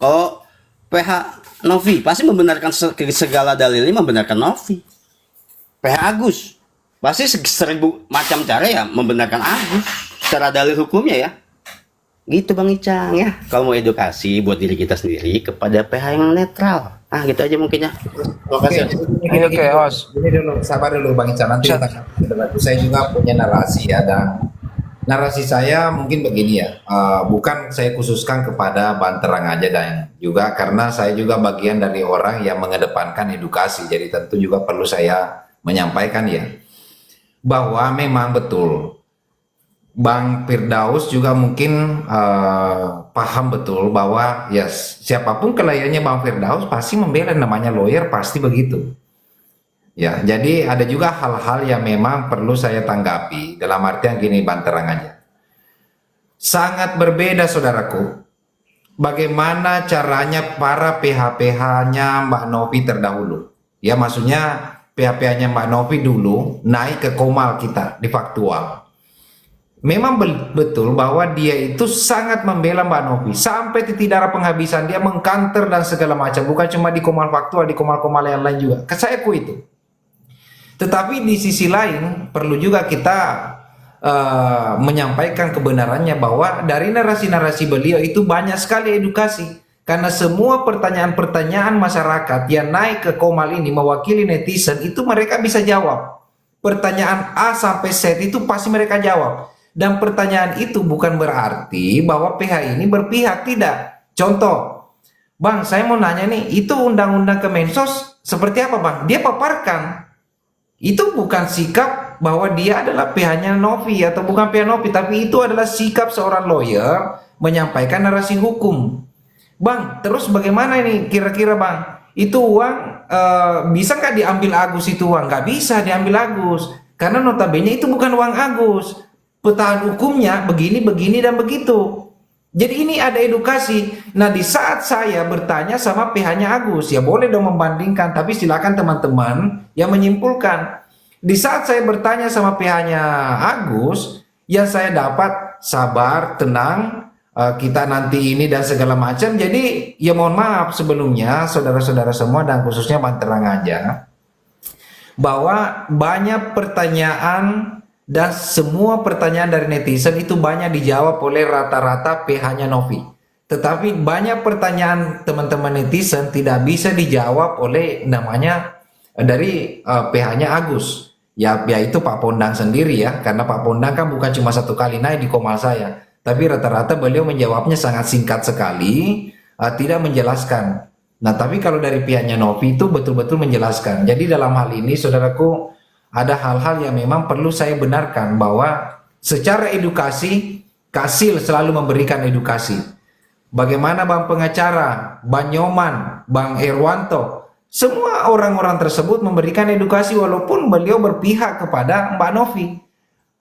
Kalau pihak Novi pasti membenarkan segala dalilnya, membenarkan Novi. pihak Agus pasti 1000 macam cara ya membenarkan Agus secara dalil hukumnya ya. Gitu Bang Icang ya, kalau mau edukasi buat diri kita sendiri kepada pihak yang netral. Ah gitu aja mungkin ya. Terima kasih. Oke, Os. Ini dulu, sabar dulu Bang Icang, nanti saya juga punya narasi ya, dan narasi saya mungkin begini ya, bukan saya khususkan kepada Bang Terang aja, dan juga karena saya juga bagian dari orang yang mengedepankan edukasi, jadi tentu juga perlu saya menyampaikan ya, bahwa memang betul Bang Firdaus juga mungkin paham betul bahwa ya siapapun kliennya Bang Firdaus pasti membela, namanya lawyer pasti begitu. Ya, jadi ada juga hal-hal yang memang perlu saya tanggapi dalam artian gini, Bang, terang aja. Sangat berbeda saudaraku. Bagaimana caranya para PH-PH-nya Mbak Novi terdahulu. Ya, maksudnya PH-PH-nya Mbak Novi dulu naik ke Komal kita di faktual. Memang betul bahwa dia itu sangat membela Mbak Novi sampai titik darah penghabisan, dia mengkanter dan segala macam, bukan cuma di Komal faktual, di Komal-Komal yang lain juga. Saya akui itu. Tetapi di sisi lain perlu juga kita menyampaikan kebenarannya bahwa dari narasi-narasi beliau itu banyak sekali edukasi, karena semua pertanyaan-pertanyaan masyarakat yang naik ke Komal ini mewakili netizen itu mereka bisa jawab. Pertanyaan A sampai Z itu pasti mereka jawab, dan pertanyaan itu bukan berarti bahwa PH ini berpihak, tidak. Contoh, Bang, saya mau nanya nih, itu undang-undang Kemensos seperti apa, Bang? Dia paparkan. Itu bukan sikap bahwa dia adalah PH-nya Novi atau bukan PH Novi, tapi itu adalah sikap seorang lawyer menyampaikan narasi hukum. Bang, terus bagaimana ini kira-kira, Bang? Itu uang bisa nggak diambil Agus itu uang? Nggak bisa diambil Agus, karena notabene itu bukan uang Agus. Petahan hukumnya begini, begini, dan begitu. Jadi ini ada edukasi. Nah, di saat saya bertanya sama PH-nya Agus, ya boleh dong membandingkan, tapi silakan teman-teman yang menyimpulkan. Di saat saya bertanya sama PH-nya Agus, yang saya dapat sabar, tenang, kita nanti ini dan segala macam. Jadi ya mohon maaf sebelumnya saudara-saudara semua dan khususnya Bang Terang aja, bahwa banyak pertanyaan dan semua pertanyaan dari netizen itu banyak dijawab oleh rata-rata PH-nya Novi. Tetapi banyak pertanyaan teman-teman netizen tidak bisa dijawab oleh namanya dari PH-nya Agus. Ya, yaitu Pak Pondang sendiri ya, karena Pak Pondang kan bukan cuma satu kali naik di Komal saya, tapi rata-rata beliau menjawabnya sangat singkat sekali, tidak menjelaskan. Nah, tapi kalau dari pihaknya Novi itu betul-betul menjelaskan. Jadi dalam hal ini saudaraku, ada hal-hal yang memang perlu saya benarkan bahwa secara edukasi, Kasil selalu memberikan edukasi. Bagaimana Bang pengacara, Bang Nyoman, Bang Irwanto, semua orang-orang tersebut memberikan edukasi walaupun beliau berpihak kepada Mbak Novi.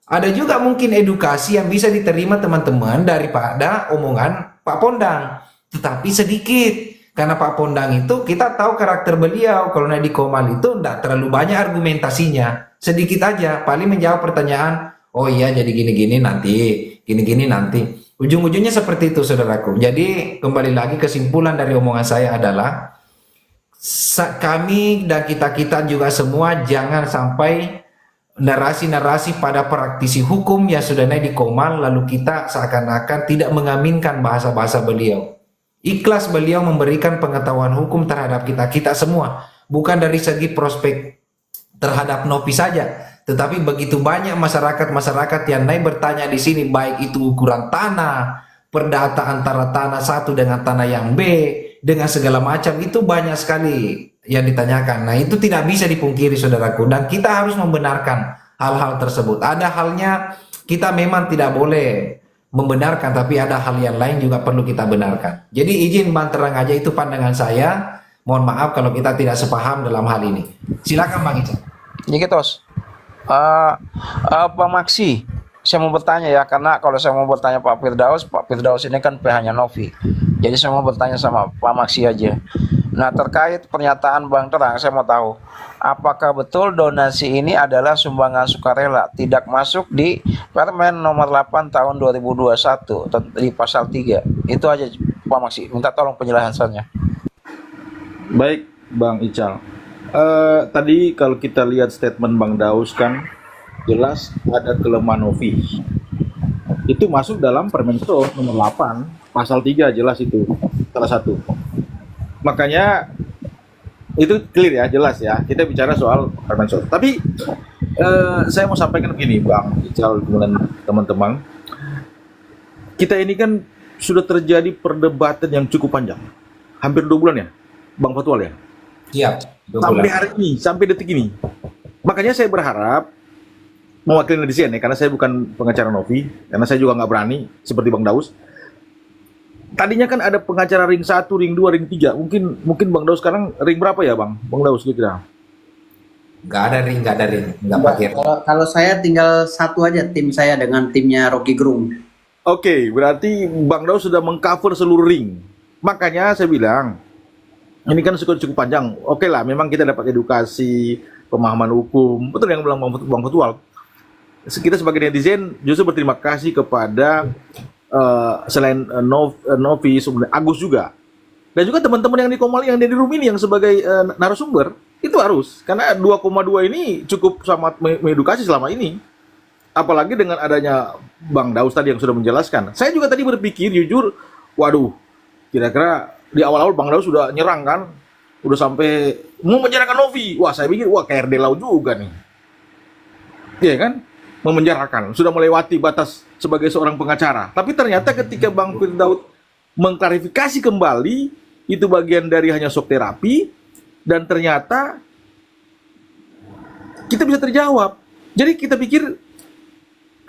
Ada juga mungkin edukasi yang bisa diterima teman-teman daripada omongan Pak Pondang, tetapi sedikit. Karena Pak Pondang itu kita tahu karakter beliau, kalau naik di Komal itu tidak terlalu banyak argumentasinya, sedikit aja, paling menjawab pertanyaan, oh iya jadi gini-gini nanti, gini-gini nanti. Ujung-ujungnya seperti itu saudaraku. Jadi kembali lagi kesimpulan dari omongan saya adalah, kami dan kita-kita juga semua jangan sampai narasi-narasi pada praktisi hukum yang sudah naik di Komal lalu kita seakan-akan tidak mengaminkan bahasa-bahasa beliau. Ikhlas beliau memberikan pengetahuan hukum terhadap kita semua, bukan dari segi prospek terhadap Novi saja, tetapi begitu banyak masyarakat yang naik bertanya di sini, baik itu ukuran tanah, perdata antara tanah satu dengan tanah yang B, dengan segala macam, itu banyak sekali yang ditanyakan. Nah, itu tidak bisa dipungkiri saudaraku, dan kita harus membenarkan hal-hal tersebut. Ada halnya kita memang tidak boleh membenarkan, tapi ada hal yang lain juga perlu kita benarkan. Jadi izin Bang Terang aja, itu pandangan saya. Mohon maaf kalau kita tidak sepaham dalam hal ini. Silakan Bang Ican. Jadi tos, Pak Maksi, saya mau bertanya ya, karena kalau saya mau bertanya Pak Firdaus ini kan PH-nya Novi. Jadi saya mau bertanya sama Pak Maksi aja. Nah, terkait pernyataan Bang Terang, saya mau tahu, apakah betul donasi ini adalah sumbangan sukarela, tidak masuk di Permen nomor 8 tahun 2021 di pasal 3. Itu aja Pak Maksi, minta tolong penjelasannya. Baik, Bang Ical. Tadi kalau kita lihat statement Bang Daus kan jelas ada kelemahan Novi. Itu masuk dalam Permen nomor 8 pasal 3, jelas itu salah satu. Makanya itu clear ya, jelas ya. Kita bicara soal Permen. Tapi saya mau sampaikan begini, Bang Ical dan teman-teman. Kita ini kan sudah terjadi perdebatan yang cukup panjang, hampir 2 bulan ya, Bang Fatwal ya. Iya. Sampai hari ini, sampai detik ini. Makanya saya berharap mewakili netizen ya, karena saya bukan pengacara Novi, karena saya juga nggak berani seperti Bang Daus. Tadinya kan ada pengacara ring 1, ring 2, ring 3. Mungkin Bang Daus sekarang ring berapa ya Bang Daus kira-kira? Nggak ada ring, nggak pakai. Kalau saya tinggal satu aja tim saya dengan timnya Rocky Gerung. Oke, berarti Bang Daus sudah mengcover seluruh ring. Makanya saya bilang, ini kan cukup panjang. Oke lah, memang kita dapat edukasi, pemahaman hukum. Betul yang bilang Bang Futual. Kita sebagai netizen justru berterima kasih kepada selain Novi, sebenarnya Agus juga. Dan juga teman-teman yang di Komali, yang di room ini yang sebagai narasumber, itu harus. Karena 2,2 ini cukup sangat mengedukasi selama ini. Apalagi dengan adanya Bang Daus tadi yang sudah menjelaskan. Saya juga tadi berpikir jujur, waduh, kira-kira di awal-awal Bang Daus sudah nyerang kan, udah sampai mau menjarakan Novi. Wah, saya pikir wah kayak RD Lau juga nih. Iya kan? Memenjarakan, sudah melewati batas sebagai seorang pengacara. Tapi ternyata ketika Bang Firdaus mengklarifikasi kembali, itu bagian dari hanya shock terapi, dan ternyata kita bisa terjawab. Jadi kita pikir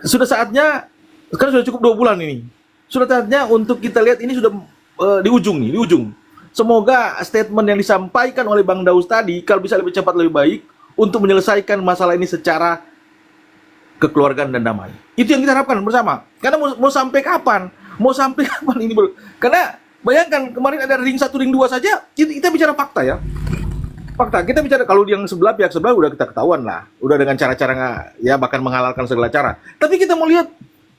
sudah saatnya, kan sudah cukup 2 bulan ini, sudah saatnya untuk kita lihat ini sudah di ujung. Semoga statement yang disampaikan oleh Bang Daus tadi kalau bisa lebih cepat lebih baik untuk menyelesaikan masalah ini secara kekeluargaan dan damai. Itu yang kita harapkan bersama. Karena mau sampai kapan? Mau sampai kapan ini? Karena bayangkan kemarin ada ring 1, ring 2 saja, kita bicara fakta ya. Fakta, kita bicara kalau yang pihak sebelah udah kita ketahuan lah. Udah dengan cara-cara ya bahkan menghalalkan segala cara. Tapi kita mau lihat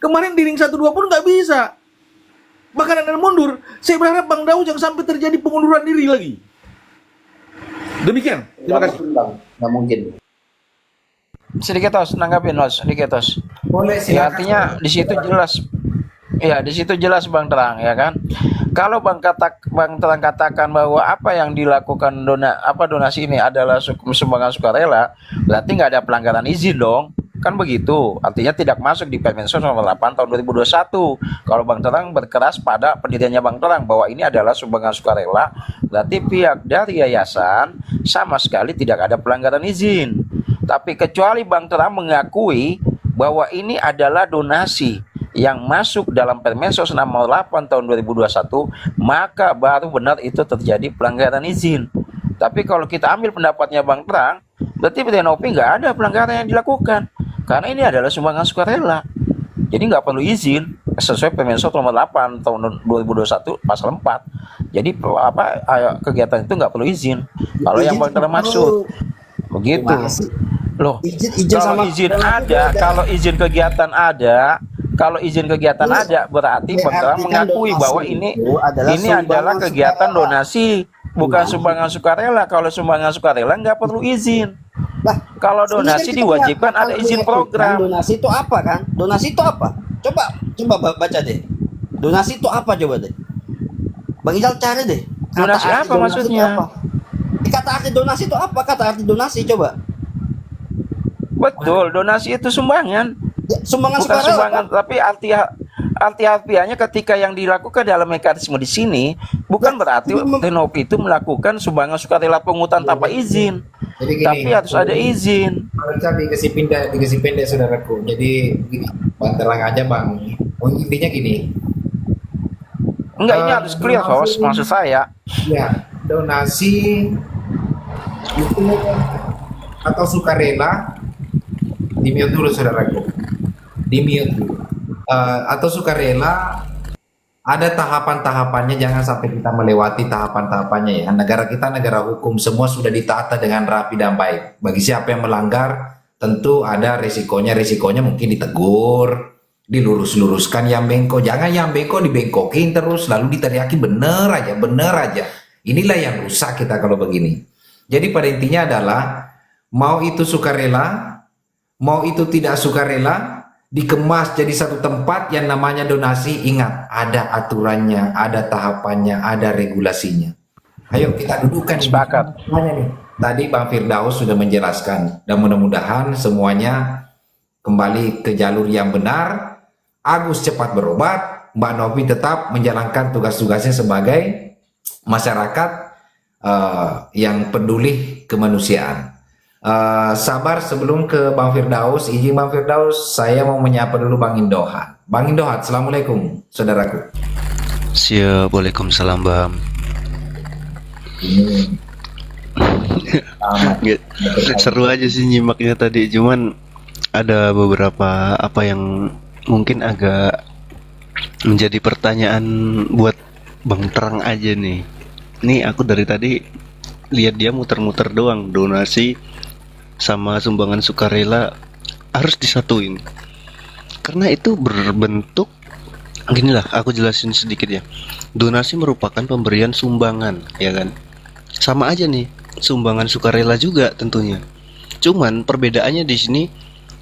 kemarin di ring 1, 2 pun nggak bisa. Bahkan ada mundur. Saya berharap Bang Daus jangan sampai terjadi pengunduran diri lagi. Demikian. Terima kasih. Nggak mungkin. Sedikit Os, nanggapin Os, sedikit Os. Boleh, Ya, silakan. artinya di situ jelas. Ya, di situ jelas Bang Terang ya kan. Kalau Bang Terang katakan bahwa apa yang dilakukan donasi ini adalah sumbangan sukarela, berarti nggak ada pelanggaran izin dong. Kan begitu. Artinya tidak masuk di Permensos nomor 8 tahun 2021. Kalau Bang Terang berkeras pada pendiriannya Bang Terang bahwa ini adalah sumbangan sukarela, berarti pihak dari yayasan sama sekali tidak ada pelanggaran izin. Tapi kecuali Bang Terang mengakui bahwa ini adalah donasi yang masuk dalam Permensos nomor 8 tahun 2021, maka baru benar itu terjadi pelanggaran izin. Tapi kalau kita ambil pendapatnya Bang Terang, berarti Novi nggak ada pelanggaran yang dilakukan. Karena ini adalah sumbangan sukarela. Jadi nggak perlu izin sesuai Permensos nomor 8 tahun 2021 pasal 4. Jadi kegiatan itu nggak perlu izin. Kalau yang Bang Terang maksud begitu. Loh, kalau izin ada, kalau izin kegiatan ada, berarti Bang Terang mengakui bahwa ini adalah kegiatan donasi, bukan sumbangan sukarela. Kalau sumbangan sukarela nggak perlu izin. Kalau donasi diwajibkan ada izin program. Donasi itu apa kan? Donasi itu apa? Coba baca deh. Donasi itu apa coba deh. Bang Ijal cari deh. Donasi apa maksudnya? Kata arti donasi itu apa? Kata arti donasi coba. Betul, donasi itu sumbangan. Ya, sumbangan Bukan sukarela. sumbangan, tapi arti-artinya ketika yang dilakukan dalam mekanisme di sini bukan berarti Novi itu melakukan sumbangan sukarela pungutan tanpa izin. Jadi gini, Tapi harus ada izin. dikasih pendek saudaraku. Jadi gini, Bang Terang aja Bang. Intinya gini. Enggak, ini harus clear, host. Maksud saya. Ya, donasi itu atau sukarela di mute dulu saudaraku. Di mute dulu. Atau sukarela ada tahapan-tahapannya, jangan sampai kita melewati tahapan-tahapannya ya. Negara kita negara hukum, semua sudah ditata dengan rapi dan baik. Bagi siapa yang melanggar tentu ada risikonya mungkin ditegur, dilurus-luruskan yang bengkok. Jangan yang bengkok dibengkokin terus lalu diteriaki bener aja. Inilah yang rusak kita kalau begini. Jadi pada intinya adalah mau itu sukarela, mau itu tidak sukarela, dikemas jadi satu tempat yang namanya donasi. Ingat, ada aturannya, ada tahapannya, ada regulasinya. Ayo kita dudukkan. Sepakat. Nih. Tadi Bang Firdaus sudah menjelaskan, dan mudah-mudahan semuanya kembali ke jalur yang benar. Agus cepat berobat, Mbak Novi tetap menjalankan tugas-tugasnya sebagai masyarakat yang peduli kemanusiaan. Sabar sebelum ke Bang Firdaus, izin Bang Firdaus, saya mau menyapa dulu Bang Indohat. Bang Indohat, assalamualaikum, saudaraku. Siap, waalaikumsalam Bang. Nggak, seru aja sih nyimaknya tadi, cuman ada beberapa apa yang mungkin agak menjadi pertanyaan buat Bang Terang aja nih. Nih aku dari tadi lihat dia muter-muter doang, donasi sama sumbangan sukarela harus disatuin. Karena itu berbentuk gini lah, aku jelasin sedikit ya. Donasi merupakan pemberian sumbangan, ya kan? Sama aja nih, sumbangan sukarela juga tentunya. Cuman perbedaannya di sini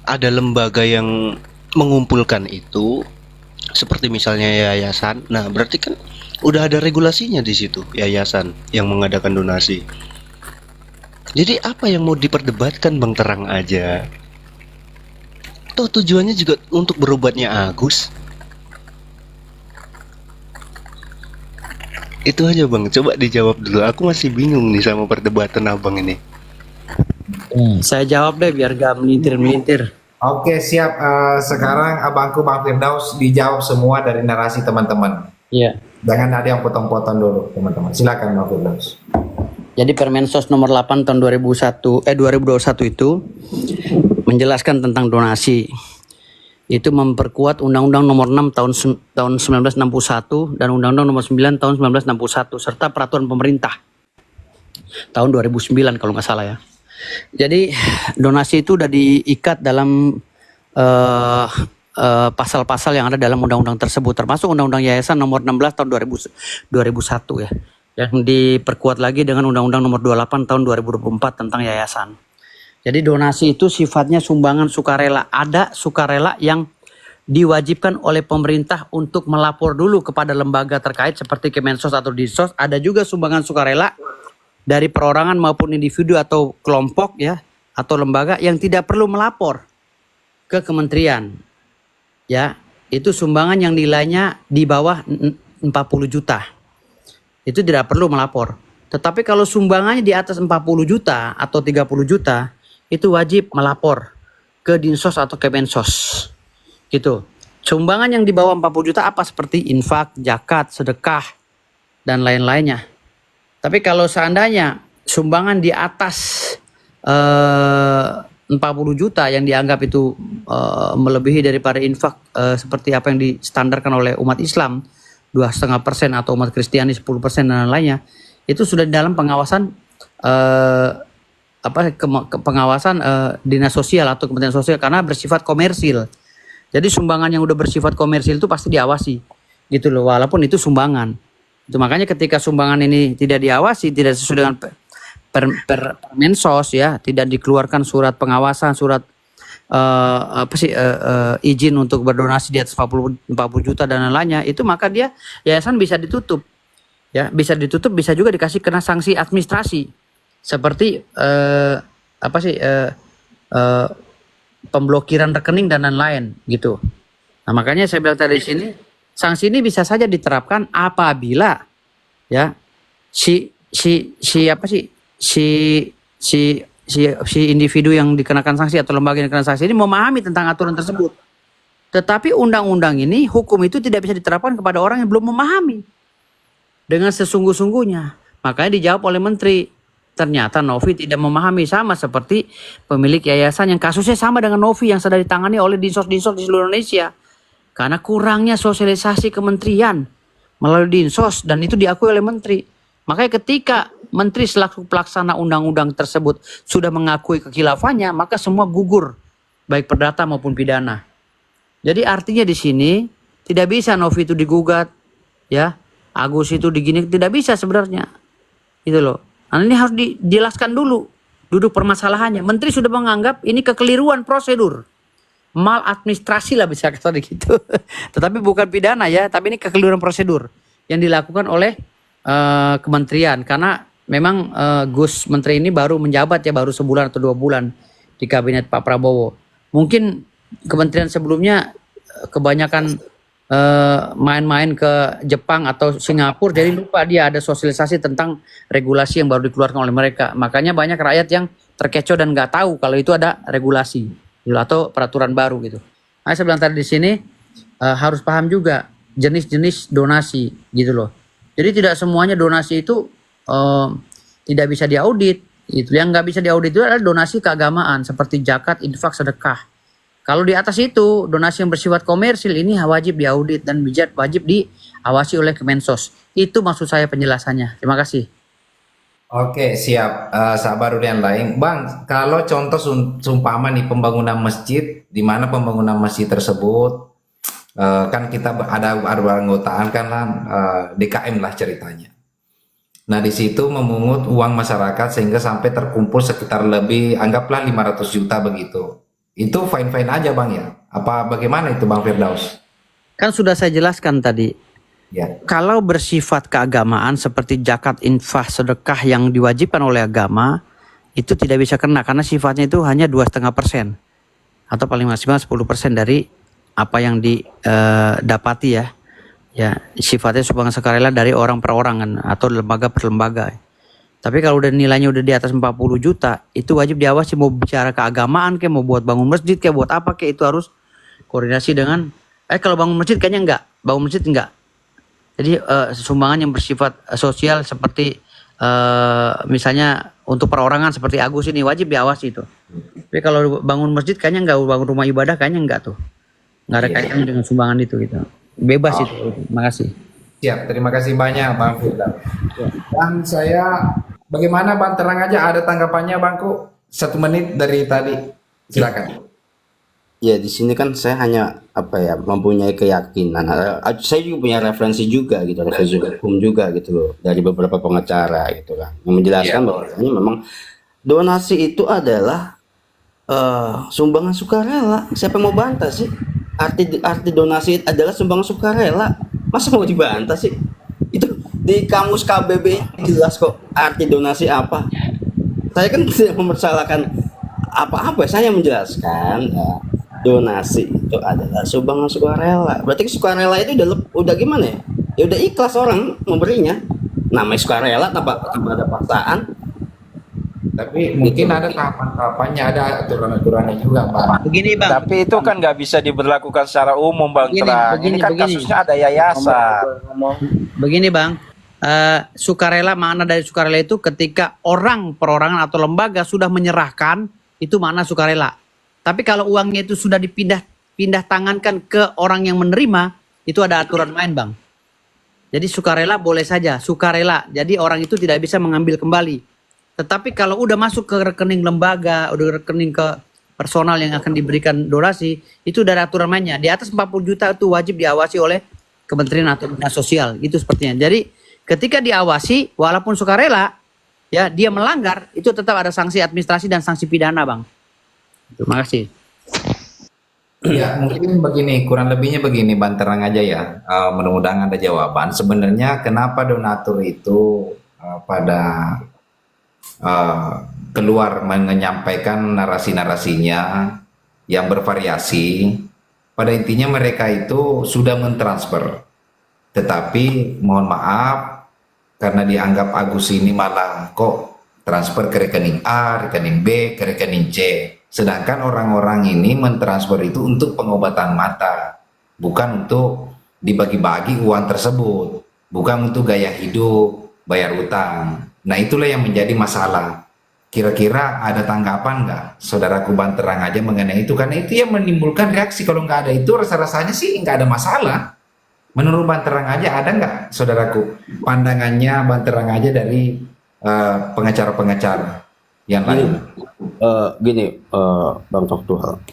ada lembaga yang mengumpulkan itu, seperti misalnya yayasan. Nah, berarti kan udah ada regulasinya di situ, yayasan yang mengadakan donasi. Jadi apa yang mau diperdebatkan, Bang Terang aja. Toh tujuannya juga untuk berobatnya Agus. Itu aja Bang, coba dijawab dulu. Aku masih bingung nih sama perdebatan Abang ini. Saya jawab deh biar gak melintir-melintir. Oke, siap. Sekarang abangku Bang Firdaus dijawab semua dari narasi teman-teman. Iya. Jangan ada yang potong-potong dulu, teman-teman. Silakan Bang Firdaus. Jadi Permensos nomor 8 tahun 2021 itu menjelaskan tentang donasi. Itu memperkuat Undang-Undang nomor 6 tahun 1961 dan Undang-Undang nomor 9 tahun 1961 serta peraturan pemerintah tahun 2009 kalau nggak salah ya. Jadi donasi itu udah diikat dalam pasal-pasal yang ada dalam undang-undang tersebut, termasuk Undang-Undang Yayasan nomor 16 tahun 2001 ya, yang diperkuat lagi dengan Undang-Undang nomor 28 tahun 2024 tentang yayasan. Jadi donasi itu sifatnya sumbangan sukarela. Ada sukarela yang diwajibkan oleh pemerintah untuk melapor dulu kepada lembaga terkait seperti Kemensos atau Dinsos. Ada juga sumbangan sukarela dari perorangan maupun individu atau kelompok ya, atau lembaga yang tidak perlu melapor ke kementerian. Ya, itu sumbangan yang nilainya di bawah 40 juta. Itu tidak perlu melapor. Tetapi kalau sumbangannya di atas 40 juta atau 30 juta, itu wajib melapor ke Dinsos atau Kemensos. Gitu. Sumbangan yang di bawah 40 juta apa seperti infak, zakat, sedekah dan lain-lainnya. Tapi kalau seandainya sumbangan di atas 40 juta yang dianggap itu melebihi daripada infak seperti apa yang distandarkan oleh umat Islam 2,5% atau umat Kristiani 10% dan lainnya, itu sudah di dalam pengawasan pengawasan dinas sosial atau kementerian sosial karena bersifat komersil. Jadi sumbangan yang udah bersifat komersil itu pasti diawasi gitu loh, walaupun itu sumbangan. Itu makanya ketika sumbangan ini tidak diawasi, tidak sesuai dengan Permensos ya, tidak dikeluarkan surat pengawasan, surat izin untuk berdonasi di atas 40 juta dan lainnya, itu maka dia yayasan bisa ditutup. Ya, bisa ditutup, bisa juga dikasih kena sanksi administrasi. Seperti pemblokiran rekening dan lain-lain gitu. Nah, makanya saya bilang tadi di sini, sanksi ini bisa saja diterapkan apabila ya si individu yang dikenakan sanksi atau lembaga yang dikenakan sanksi ini memahami tentang aturan tersebut. Tetapi undang-undang ini, hukum itu tidak bisa diterapkan kepada orang yang belum memahami dengan sesungguh-sungguhnya. Makanya dijawab oleh Menteri. Ternyata Novi tidak memahami, sama seperti pemilik yayasan yang kasusnya sama dengan Novi yang sedang ditangani oleh dinsos-dinsos di seluruh Indonesia. Karena kurangnya sosialisasi kementerian melalui dinsos dan itu diakui oleh Menteri. Makanya ketika Menteri selaku pelaksana undang-undang tersebut sudah mengakui kekhilafahnya, maka semua gugur, baik perdata maupun pidana. Jadi artinya di sini tidak bisa Novi itu digugat, ya, Agus itu digini, tidak bisa sebenarnya, gitu loh. Nah, ini harus dijelaskan dulu duduk permasalahannya. Menteri sudah menganggap ini kekeliruan prosedur, maladministrasi lah bisa kata gitu. Tetapi bukan pidana ya, tapi ini kekeliruan prosedur yang dilakukan oleh kementerian karena memang Gus Menteri ini baru menjabat ya, baru sebulan atau 2 bulan di kabinet Pak Prabowo. Mungkin kementerian sebelumnya kebanyakan main-main ke Jepang atau Singapura, jadi lupa dia ada sosialisasi tentang regulasi yang baru dikeluarkan oleh mereka. Makanya banyak rakyat yang terkecoh dan nggak tahu kalau itu ada regulasi atau peraturan baru gitu. Nah, saya bilang tadi di sini harus paham juga jenis-jenis donasi gitu loh. Jadi tidak semuanya donasi itu tidak bisa diaudit Itu yang nggak bisa diaudit itu adalah donasi keagamaan seperti zakat, infak, sedekah. Kalau di atas itu donasi yang bersifat komersil ini wajib diaudit dan wajib diawasi oleh Kemensos. Itu maksud saya penjelasannya. Terima kasih. Oke, siap. Sabar yang lain. Bang, kalau contoh sumpama nih pembangunan masjid, di mana pembangunan masjid tersebut kan kita ada anggotaan kan DKM lah ceritanya. Nah, di situ memungut uang masyarakat sehingga sampai terkumpul sekitar lebih anggaplah 500 juta begitu. Itu fine-fine aja Bang ya? Apa bagaimana itu Bang Firdaus? Kan sudah saya jelaskan tadi. Ya. Kalau bersifat keagamaan seperti zakat, infak, sedekah yang diwajibkan oleh agama, itu tidak bisa kena karena sifatnya itu hanya 2,5% atau paling maksimal 10% dari apa yang didapati ya. Ya, sifatnya sumbangan sukarela dari orang per orang kan, atau lembaga per lembaga. Tapi kalau udah nilainya udah di atas 40 juta, itu wajib diawasi, mau bicara keagamaan kayak mau buat bangun masjid kayak buat apa kayak itu harus koordinasi dengan kalau bangun masjid kayaknya enggak, bangun masjid enggak. Jadi sumbangan yang bersifat sosial seperti misalnya untuk perorangan seperti Agus ini wajib diawasi itu. Tapi kalau bangun masjid kayaknya enggak, bangun rumah ibadah kayaknya enggak tuh. Enggak ada kaitannya dengan sumbangan itu gitu. Bebas itu. Terima kasih. Siap, terima kasih banyak Bang Firdaus. Dan saya bagaimana Bang, terang aja ada tanggapannya Bangku 1 menit dari tadi. Silakan. Ya di sini kan saya hanya mempunyai keyakinan. Saya juga punya referensi juga gitu, referensi hukum juga gitu loh dari beberapa pengacara gitu kan, yang menjelaskan bahwa memang donasi itu adalah sumbangan sukarela. Siapa yang mau bantah sih? Arti donasi adalah sumbangan sukarela. Masa mau dibantah sih? Itu di kamus KBBI jelas kok arti donasi apa. Saya kan tidak mempersalahkan apa-apa, saya menjelaskan donasi itu adalah sumbangan sukarela. Berarti sukarela itu udah gimana ya? Ya udah ikhlas orang memberinya. Namanya sukarela tanpa ada paksaan. Tapi mungkin ada tahapan-tahapannya, ada aturan-aturannya juga, Pak. Begini, Bang. Tapi itu kan nggak bisa diberlakukan secara umum, Bang Terang. Ini kan kasusnya ada yayasan. Begini, Bang. Sukarela, makna dari sukarela itu ketika orang, perorangan atau lembaga sudah menyerahkan, itu makna sukarela. Tapi kalau uangnya itu sudah pindah tangankan ke orang yang menerima, itu ada aturan main, Bang. Jadi sukarela boleh saja, sukarela. Jadi orang itu tidak bisa mengambil kembali. Tetapi kalau udah masuk ke rekening lembaga, udah rekening ke personal yang akan diberikan donasi, itu udah ada aturan mainnya. Di atas 40 juta itu wajib diawasi oleh Kementerian atau Dinas Sosial, gitu sepertinya. Jadi ketika diawasi, walaupun sukarela, ya dia melanggar, itu tetap ada sanksi administrasi dan sanksi pidana, Bang. Terima kasih. Ya, mungkin begini, kurang lebihnya begini, Bang, terang aja ya. Mudah-mudahan ada jawaban. Sebenarnya kenapa donatur itu pada keluar menyampaikan narasi-narasinya yang bervariasi. Pada intinya mereka itu sudah mentransfer. Tetapi mohon maaf, karena dianggap Agus ini malah kok transfer ke rekening A, rekening B, ke rekening C. Sedangkan orang-orang ini mentransfer itu untuk pengobatan mata, bukan untuk dibagi-bagi uang tersebut, bukan untuk gaya hidup, bayar utang. Nah itulah yang menjadi masalah. Kira-kira ada tanggapan nggak, saudaraku Bang Terang aja mengenai itu? Karena itu yang menimbulkan reaksi. Kalau nggak ada itu rasa-rasanya sih nggak ada masalah. Menurut Bang Terang aja ada nggak, saudaraku, pandangannya Bang Terang aja dari pengacara-pengacara yang lain? Gini, Bang Faktual.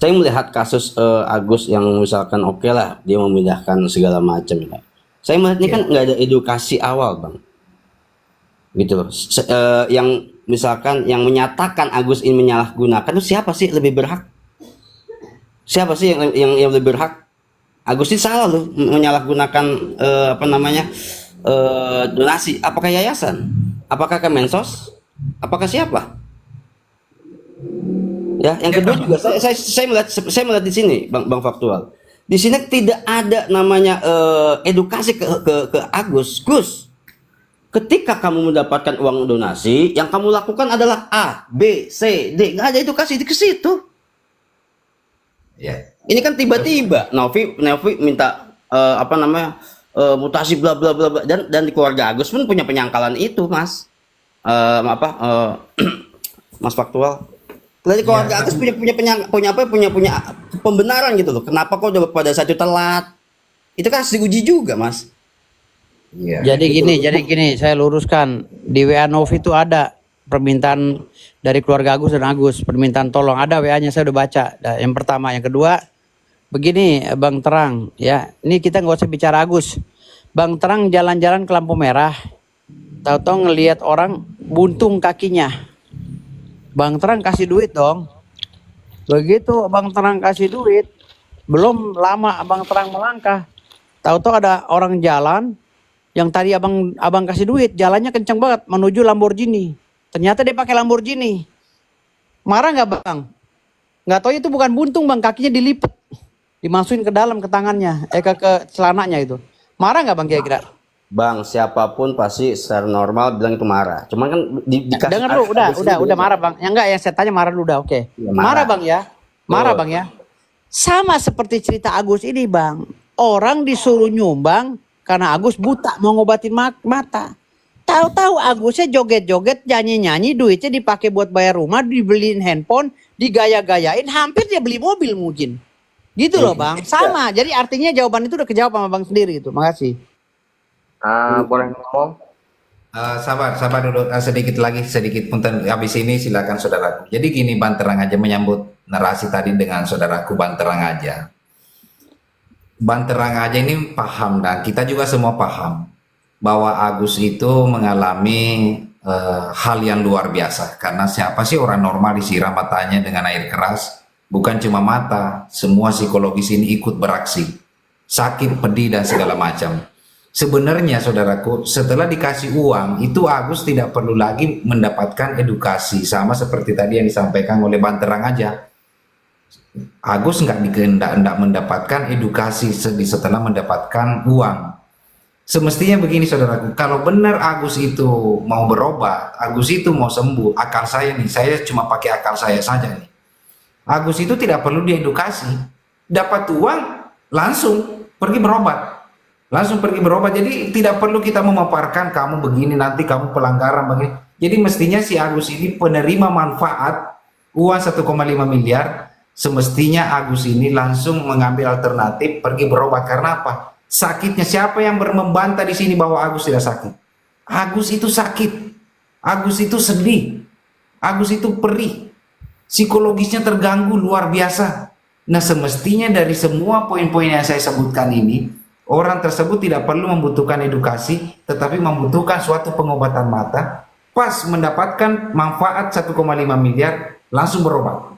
Saya melihat kasus Agus yang misalkan oke lah, dia memindahkan segala macam. Saya melihat ini kan nggak ada edukasi awal, Bang. Gitu loh. Yang misalkan yang menyatakan Agus ini menyalahgunakan itu siapa sih lebih berhak? Siapa sih yang lebih berhak? Agus ini salah loh menyalahgunakan donasi. Apakah yayasan? Apakah Kemensos? Apakah siapa? Ya, yang kedua juga saya melihat di sini, Bang Faktual. Di sini tidak ada namanya edukasi ke Agus. Gus, ketika kamu mendapatkan uang donasi, yang kamu lakukan adalah A, B, C, D. Nggak ada edukasi di situ. Ini kan tiba-tiba Novi minta mutasi bla bla bla dan di keluarga Agus pun punya penyangkalan itu, Mas. apa Mas Faktual. Berarti keluarga Agus punya pembenaran gitu loh. Kenapa kok udah pada saat itu telat? Itu kan harus diuji juga, Mas. Iya. Jadi gini, saya luruskan di WA Novi itu ada permintaan dari keluarga Agus dan Agus, permintaan tolong, ada WA-nya saya udah baca. Nah, yang pertama, yang kedua, begini Bang Terang, ya, ini kita nggak usah bicara Agus. Bang Terang jalan-jalan ke lampu merah, tahu-tahu ngelihat orang buntung kakinya. Bang Terang kasih duit dong. Begitu Bang Terang kasih duit, belum lama Bang Terang melangkah, tahu-tahu ada orang jalan yang tadi abang kasih duit, jalannya kencang banget menuju Lamborghini. Ternyata dia pakai Lamborghini. Marah nggak Bang? Nggak tahu itu bukan buntung Bang, kakinya dilipet, dimasukin ke dalam ke tangannya, ke celananya itu. Marah nggak Bang kira-kira? Bang, siapapun pasti secara normal bilang itu marah. Cuman kan dikasih. Dengar lu, udah marah Bang. Yang enggak, yang saya tanya marah lu udah, oke. Ya, marah Bang ya. Marah Bang ya. Sama seperti cerita Agus ini Bang. Orang disuruh nyumbang karena Agus buta mau ngobatin mata. Tahu-tahu Agusnya joget-joget, nyanyi-nyanyi, duitnya dipakai buat bayar rumah, dibeliin handphone, digaya-gayain, hampir dia beli mobil mungkin. Gitu loh Bang. Sama. Jadi artinya jawaban itu udah kejawab sama Bang sendiri itu. Makasih. Boleh ngomong? Sabar dulu, sedikit punten. Habis ini silakan saudaraku. Jadi gini, Bang Terang aja menyambut narasi tadi dengan saudaraku Bang Terang aja. Bang Terang aja ini paham, dan kita juga semua paham bahwa Agus itu mengalami hal yang luar biasa. Karena siapa sih orang normal disiram matanya dengan air keras? Bukan cuma mata, semua psikologis ini ikut beraksi. Sakit, pedih, dan segala macam. Sebenarnya saudaraku, setelah dikasih uang, itu Agus tidak perlu lagi mendapatkan edukasi. Sama seperti tadi yang disampaikan oleh Bang Terang aja. Agus nggak mendapatkan edukasi setelah mendapatkan uang. Semestinya begini saudaraku, kalau benar Agus itu mau berobat, Agus itu mau sembuh, akal saya nih, saya cuma pakai akal saya saja nih. Agus itu tidak perlu diedukasi, dapat uang langsung pergi berobat, jadi tidak perlu kita memaparkan kamu begini, nanti kamu pelanggaran begini. Jadi mestinya si Agus ini penerima manfaat uang 1,5 miliar, semestinya Agus ini langsung mengambil alternatif pergi berobat. Karena apa? Sakitnya, siapa yang membantah di sini bahwa Agus tidak sakit? Agus itu sakit, Agus itu sedih, Agus itu perih, psikologisnya terganggu luar biasa. Nah, semestinya dari semua poin-poin yang saya sebutkan ini, orang tersebut tidak perlu membutuhkan edukasi, tetapi membutuhkan suatu pengobatan mata. Pas mendapatkan manfaat 1,5 miliar, langsung berobat.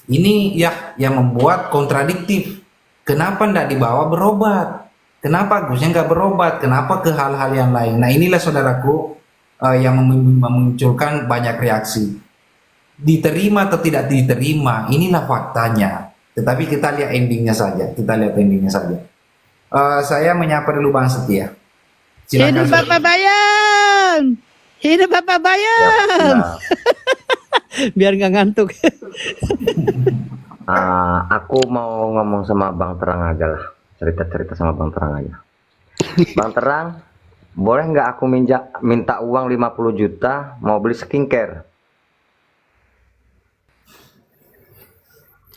Ini ya yang membuat kontradiktif. Kenapa tidak dibawa berobat? Kenapa Agusnya nggak berobat? Kenapa ke hal-hal yang lain? Nah, inilah saudaraku yang memunculkan banyak reaksi. Diterima atau tidak diterima, inilah faktanya. Tetapi kita lihat endingnya saja. Saya menyapa dulu Bang Setia. Silakan. Hidup Bapak Bayan. Hidup Bapak Bayan. Biar nggak ngantuk. Aku mau ngomong sama Bang Terang aja lah. Cerita-cerita sama Bang Terang aja. Bang Terang, boleh nggak aku minta uang 50 juta mau beli skincare?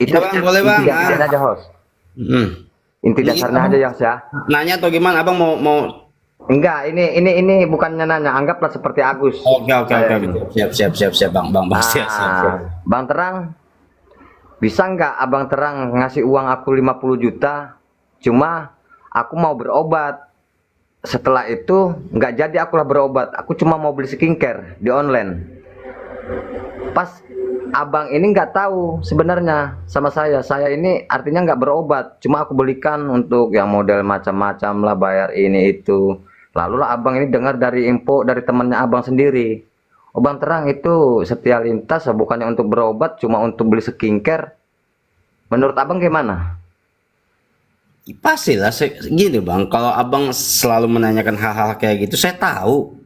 Itu Bang, boleh Bang. Inti aja host. Inti dasarnya aja yang saya. Nanya atau gimana? Abang mau Enggak, ini bukannya nanya, anggaplah seperti Agus. Oke. Siap Bang. Siap. Bang Terang, bisa nggak Abang Terang ngasih uang aku 50 juta? Cuma aku mau berobat. Setelah itu nggak jadi akulah berobat. Aku cuma mau beli skincare di online. Pas abang ini nggak tahu sebenarnya sama saya ini artinya nggak berobat. Cuma aku belikan untuk yang model macam-macam lah, bayar ini itu. Lalu lah abang ini dengar dari info dari temannya abang sendiri. Oh Bang Terang, itu Setia Lintas bukannya untuk berobat, cuma untuk beli skincare. Menurut abang gimana? pastilah gini Bang, kalau abang selalu menanyakan hal-hal kayak gitu, saya tahu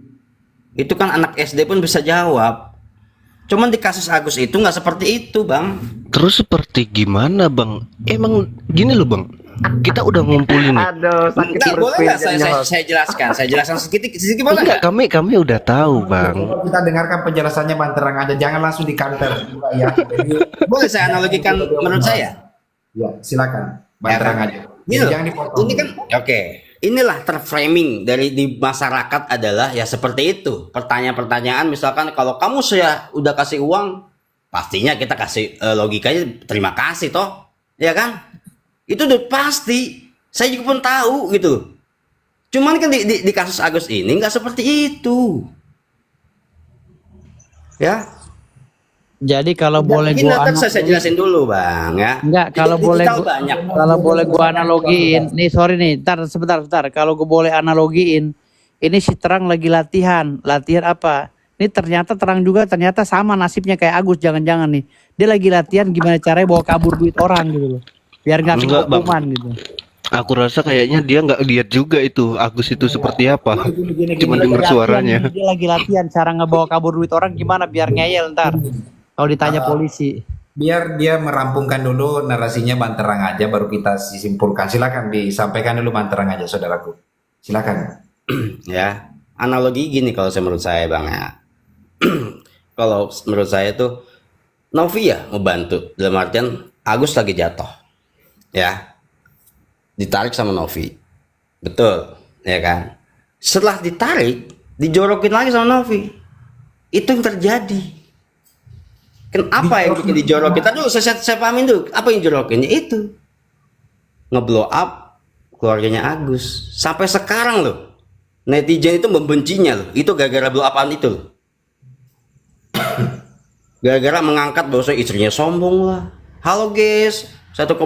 itu kan anak SD pun bisa jawab. Cuman di kasus Agus itu nggak seperti itu Bang. Terus seperti gimana Bang? Emang gini loh Bang, kita udah ngumpulin nih. Aduh, sakit Enggak, perut boleh nggak pijatnya, host. saya jelaskan? Saya jelaskan sedikit boleh Enggak, nggak? kami udah tahu, Bang. Kita dengarkan penjelasannya Bang Terang aja, jangan langsung di counter juga ya. Jadi, Boleh saya analogikan menurut saya? ya, silakan Bang Ya, Terang kan? aja. Gini loh, Jangan dipotong. ini kan oke. Inilah terframing dari di masyarakat adalah ya seperti itu. Pertanyaan-pertanyaan misalkan kalau kamu saya udah kasih uang, pastinya kita kasih logikanya terima kasih toh, ya kan? Itu udah pasti. Saya juga pun tahu gitu. Cuman kan di kasus Agus ini nggak seperti itu. Ya. Jadi kalau boleh Ini gua nanti saya jelasin dulu, Bang, ya. Enggak, Di kalau boleh digital gua, banyak. kalau boleh gua analogiin. Nih sorry nih, sebentar. Kalau gua boleh analogiin, ini si Terang lagi latihan. Latihan apa? Ini ternyata Terang juga ternyata sama nasibnya kayak Agus, jangan-jangan nih. Dia lagi latihan gimana caranya bawa kabur duit orang gitu loh. Biar nggak kena Enggak, Bang. hukuman gitu. Aku rasa kayaknya dia nggak lihat juga itu Agus itu seperti apa. Cuma Dia denger lagi suaranya. latihan, dia lagi latihan cara ngebawa kabur duit orang gimana biar ngeyel ntar. Kalau ditanya polisi. Biar dia merampungkan dulu narasinya Bang Terang aja, baru kita simpulkan. Silakan disampaikan dulu Bang Terang aja, saudaraku. Silakan. Ya, analogi gini kalau menurut saya, Bang, ya. Kalau menurut saya tuh Novi ya membantu dalam artian Agus lagi jatuh, ya, ditarik sama Novi, betul, ya kan? Setelah ditarik, dijorokin lagi sama Novi, itu yang terjadi. Kenapa yang bikin dijorokin? Tadi dulu saya pahamin dulu, apa yang jorokinnya itu ngeblow up keluarganya Agus. Sampai sekarang loh, netizen itu membencinya loh. Itu gara-gara blow upan itu loh. Gara-gara mengangkat bahwa istrinya sombong lah. Halo guys, 1,5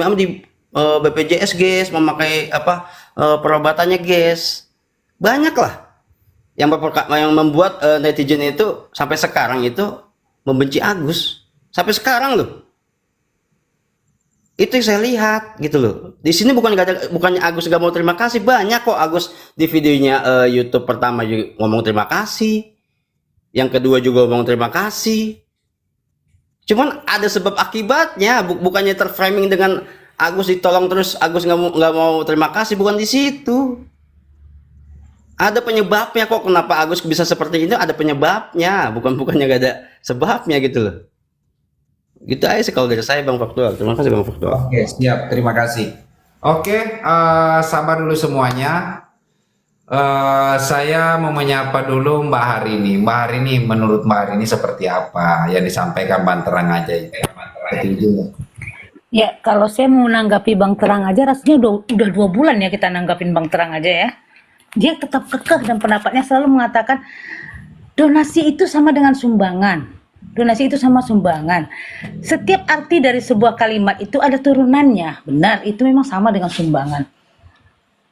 M di BPJS guys, memakai apa perobatannya guys. Banyak lah yang membuat netizen itu sampai sekarang itu membenci Agus. Sampai sekarang loh. Itu yang saya lihat gitu loh. Di sini bukannya Agus gak mau terima kasih, banyak kok Agus di videonya YouTube pertama juga ngomong terima kasih. Yang kedua juga ngomong terima kasih. Cuman ada sebab akibatnya, bukannya terframing dengan Agus ditolong terus Agus nggak mau terima kasih, bukan di situ. Ada penyebabnya kok kenapa Agus bisa seperti ini, ada penyebabnya, bukannya gak ada sebabnya gitu loh. Gitu aja sih kalau dari saya Bang Faktual. Terima kasih Bang Faktual. Oke, siap. Terima kasih. Oke, sabar dulu semuanya. Saya mau menyapa dulu Mbak Harini. Mbak Harini, menurut Mbak Harini seperti apa yang disampaikan Bang Terang aja? Ya, kalau saya mau menanggapi Bang Terang aja, rasanya udah 2 bulan ya kita nanggapin Bang Terang aja ya. Dia tetap kekeh dan pendapatnya selalu mengatakan donasi itu sama dengan sumbangan. Donasi itu sama sumbangan. Setiap arti dari sebuah kalimat itu ada turunannya. Benar, itu memang sama dengan sumbangan.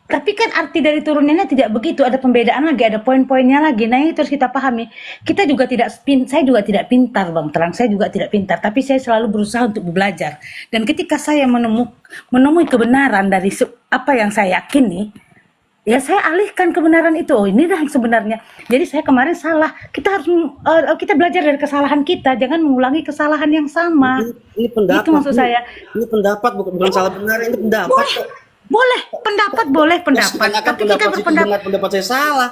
Tapi kan arti dari turunannya tidak begitu. Ada pembedaan lagi, ada poin-poinnya lagi. Nah, itu harus kita pahami. Kita juga saya juga tidak pintar Bang Terang. Saya juga tidak pintar. Tapi saya selalu berusaha untuk belajar. Dan ketika saya menemui kebenaran dari apa yang saya yakini, ya saya alihkan kebenaran itu. Oh, inilah yang sebenarnya. Jadi saya kemarin salah. Kita harus kita belajar dari kesalahan kita. Jangan mengulangi kesalahan yang sama. Ini pendapat. Itu maksud saya. Ini pendapat bukan salah benar, ini pendapat. Boleh, pendapat boleh pendapat. Tapi kita pendapat saya salah.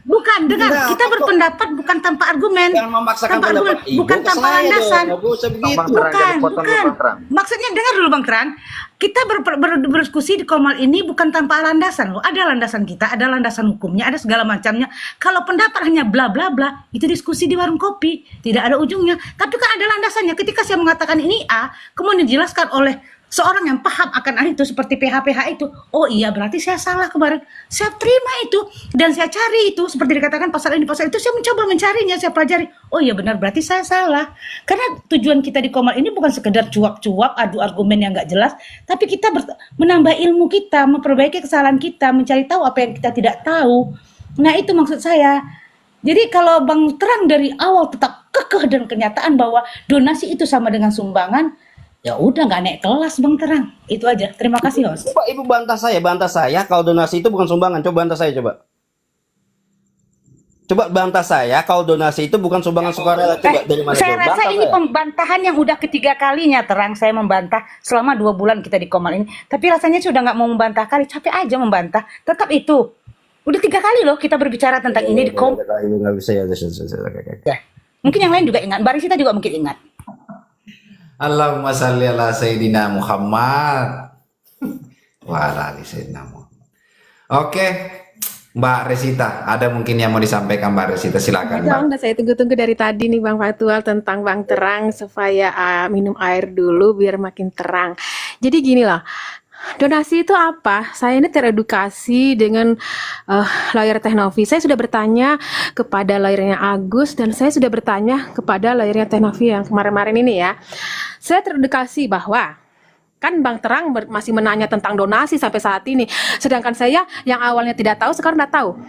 Bukan, dengar, kita berpendapat bukan tanpa argumen. Jangan memaksakan Tanpa argumen, pendapat ibu bukan ke tanpa saya landasan. dong. Nggak usah begitu. Bukan. Maksudnya dengar dulu Bang Terang. Kita berdiskusi di Komal ini bukan tanpa landasan loh. Ada landasan kita, ada landasan hukumnya, ada segala macamnya. Kalau pendapat hanya bla bla bla, itu diskusi di warung kopi, tidak ada ujungnya. Tapi kan ada landasannya. Ketika saya mengatakan ini A, kemudian dijelaskan oleh seorang yang paham akan itu seperti PH itu, oh iya berarti saya salah kemarin, saya terima itu dan saya cari itu seperti dikatakan pasal ini pasal itu, saya mencoba mencarinya, saya pelajari, oh iya benar berarti saya salah. Karena tujuan kita di Komal ini bukan sekedar cuap-cuap adu argumen yang nggak jelas, tapi kita menambah ilmu kita, memperbaiki kesalahan kita, mencari tahu apa yang kita tidak tahu. Nah itu maksud saya. Jadi kalau Bang Terang dari awal tetap kekeh dan kenyataan bahwa donasi itu sama dengan sumbangan, ya udah nggak naik kelas Bang Terang. Itu aja. Terima kasih host. Coba Ibu bantah saya kalau donasi itu bukan sumbangan. Coba bantah saya coba. Coba bantah saya kalau donasi itu bukan sumbangan sukarela. Coba dari mana Saya coba? rasa Bantah ini saya. pembantahan yang udah ketiga kalinya Terang saya membantah selama 2 bulan kita di Komal ini. Tapi rasanya sudah nggak mau membantah kali, capek aja membantah. Tetap itu. Udah 3 kali loh kita berbicara tentang ini di Komal. Nggak bisa ya. Ya. Mungkin yang lain juga ingat. Mbak Risita juga mungkin ingat. Allahumma salli ala Sayyidina Muhammad wa ala ali Sayyidina Muhammad. Oke, Mbak Resita, ada mungkin yang mau disampaikan Mbak Resita, silakan Mbak. Bang, udah saya tunggu-tunggu dari tadi nih Bang Fatual tentang Bang Terang supaya minum air dulu biar makin terang. Jadi gini loh, donasi itu apa? Saya ini teredukasi dengan lawyer Teknovi. Saya sudah bertanya kepada lawyernya Agus dan saya sudah bertanya kepada lawyernya Teknovi yang kemarin-kemarin ini ya. Saya teredukasi bahwa kan Bang Terang masih menanya tentang donasi sampai saat ini. Sedangkan saya yang awalnya tidak tahu sekarang udah tahu.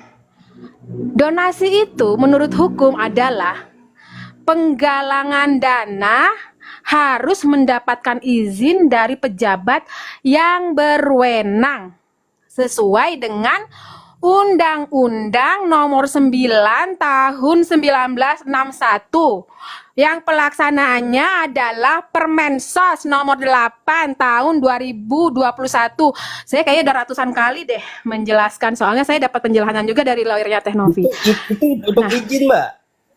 Donasi itu menurut hukum adalah penggalangan dana harus mendapatkan izin dari pejabat yang berwenang sesuai dengan Undang-Undang Nomor 9 Tahun 1961 yang pelaksanaannya adalah Permensos Nomor 8 Tahun 2021. Saya kayaknya udah ratusan kali deh menjelaskan, soalnya saya dapat penjelasan juga dari lawyernya Teknovi. Itu untuk izin Mbak.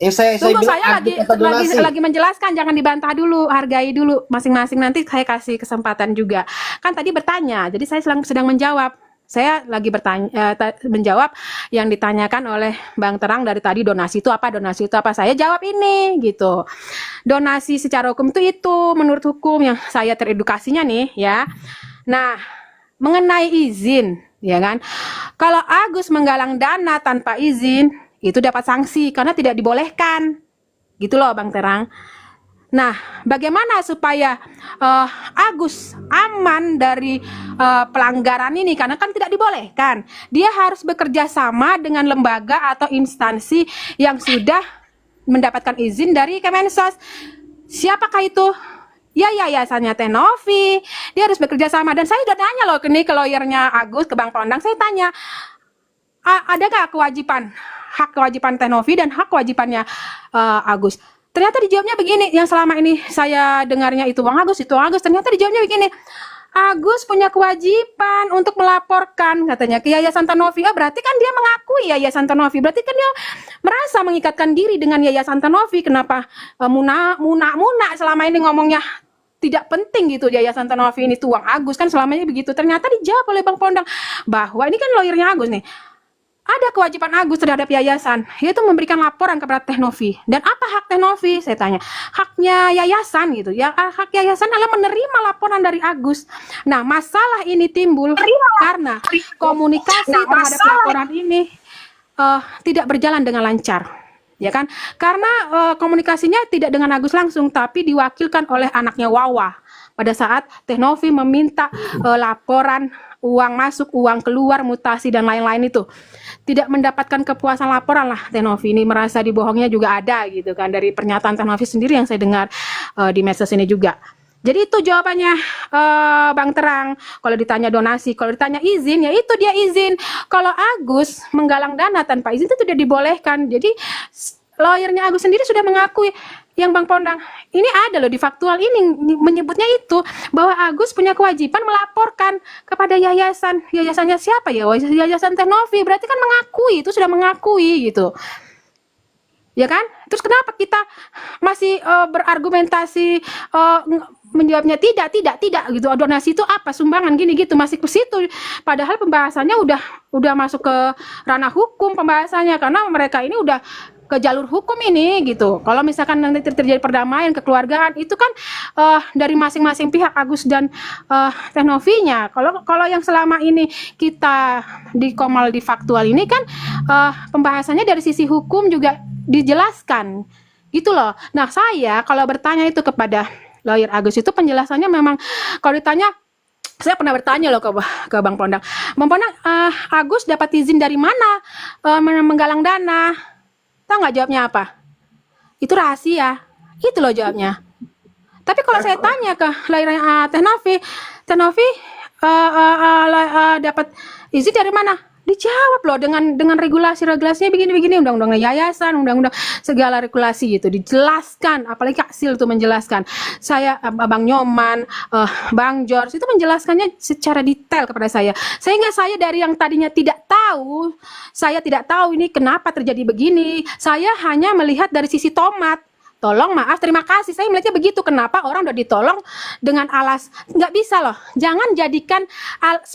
Saya Tunggu, bilang saya lagi menjelaskan, jangan dibantah dulu, hargai dulu masing-masing, nanti saya kasih kesempatan juga. Kan tadi bertanya, jadi saya sedang menjawab. Saya lagi menjawab yang ditanyakan oleh Bang Terang dari tadi, donasi itu apa, donasi itu apa. Saya jawab ini gitu. Donasi secara hukum itu menurut hukum yang saya teredukasinya nih ya. Nah, mengenai izin ya kan. Kalau Agus menggalang dana tanpa izin itu dapat sanksi karena tidak dibolehkan. Gitu loh Bang Terang. Nah, bagaimana supaya Agus aman dari pelanggaran ini? Karena kan tidak dibolehkan. Dia harus bekerja sama dengan lembaga atau instansi yang sudah mendapatkan izin dari Kemensos. Siapakah itu? Ya yayasannya Teknovi. Dia harus bekerja sama. Dan saya udah tanya loh ke lawyernya Agus, ke Bang Pondang. Saya tanya, ada nggak hak kewajiban Teknovi dan hak kewajibannya Agus? Ternyata dijawabnya begini, yang selama ini saya dengarnya itu Bang Agus, ternyata dijawabnya begini, Agus punya kewajiban untuk melaporkan katanya ke Yayasan Teknovi. Berarti kan dia mengakui Yayasan Teknovi, berarti kan dia merasa mengikatkan diri dengan Yayasan Teknovi. Kenapa muna selama ini ngomongnya tidak penting gitu Yayasan Teknovi ini tuang Agus, kan selamanya begitu. Ternyata dijawab oleh Bang Pondang bahwa ini kan lawyernya Agus nih. Ada kewajiban Agus terhadap yayasan, yaitu memberikan laporan kepada Teknovi. Dan apa hak Teknovi? Saya tanya. Haknya yayasan gitu. Ya, hak yayasan adalah menerima laporan dari Agus. Nah, masalah ini timbul karena komunikasi terhadap laporan ini tidak berjalan dengan lancar. Ya kan? Karena komunikasinya tidak dengan Agus langsung, tapi diwakilkan oleh anaknya Wawa. Pada saat Teknovi meminta laporan uang masuk, uang keluar, mutasi dan lain-lain itu, tidak mendapatkan kepuasan laporan lah. Teknovi ini merasa dibohongnya juga ada gitu kan, dari pernyataan Teknovi sendiri yang saya dengar di medsos ini juga. Jadi itu jawabannya Bang Terang. Kalau ditanya donasi, kalau ditanya izin, ya itu dia izin. Kalau Agus menggalang dana tanpa izin itu tidak dibolehkan. Jadi lawyernya Agus sendiri sudah mengakui. Yang Bang Pondang, ini ada loh di faktual ini menyebutnya itu bahwa Agus punya kewajiban melaporkan kepada yayasan. Yayasannya siapa ya? Yayasan Teknovi. Berarti kan mengakui, itu sudah mengakui gitu. Ya kan? Terus kenapa kita masih berargumentasi menjawabnya tidak gitu. Donasi itu apa? Sumbangan gini gitu, masih ke situ. Padahal pembahasannya udah masuk ke ranah hukum pembahasannya, karena mereka ini udah ke jalur hukum ini gitu. Kalau misalkan nanti terjadi perdamaian kekeluargaan itu kan dari masing-masing pihak, Agus dan Teknovinya. Kalau yang selama ini kita di Komal di faktual ini kan pembahasannya dari sisi hukum juga dijelaskan gitu loh. Nah, saya kalau bertanya itu kepada lawyer Agus itu penjelasannya memang, kalau ditanya, saya pernah bertanya loh ke Bang Pondang. Bang Pondang, Agus dapat izin dari mana menggalang dana? Tahu nggak jawabnya apa? Itu rahasia. Itu loh jawabnya. Tapi kalau saya tanya ke lawyernya Teknovi dapat izin dari mana? Dijawab loh dengan regulasi-regulasinya begini-begini, undang-undang yayasan, undang-undang segala regulasi gitu, dijelaskan. Apalagi Kak Sil tuh menjelaskan. Saya, Abang Nyoman, Bang George itu menjelaskannya secara detail kepada saya. Sehingga saya dari yang tadinya tidak tahu, saya tidak tahu ini kenapa terjadi begini. Saya hanya melihat dari sisi tomat. Tolong maaf, terima kasih. Saya melihatnya begitu. Kenapa orang udah ditolong dengan nggak bisa loh. Jangan jadikan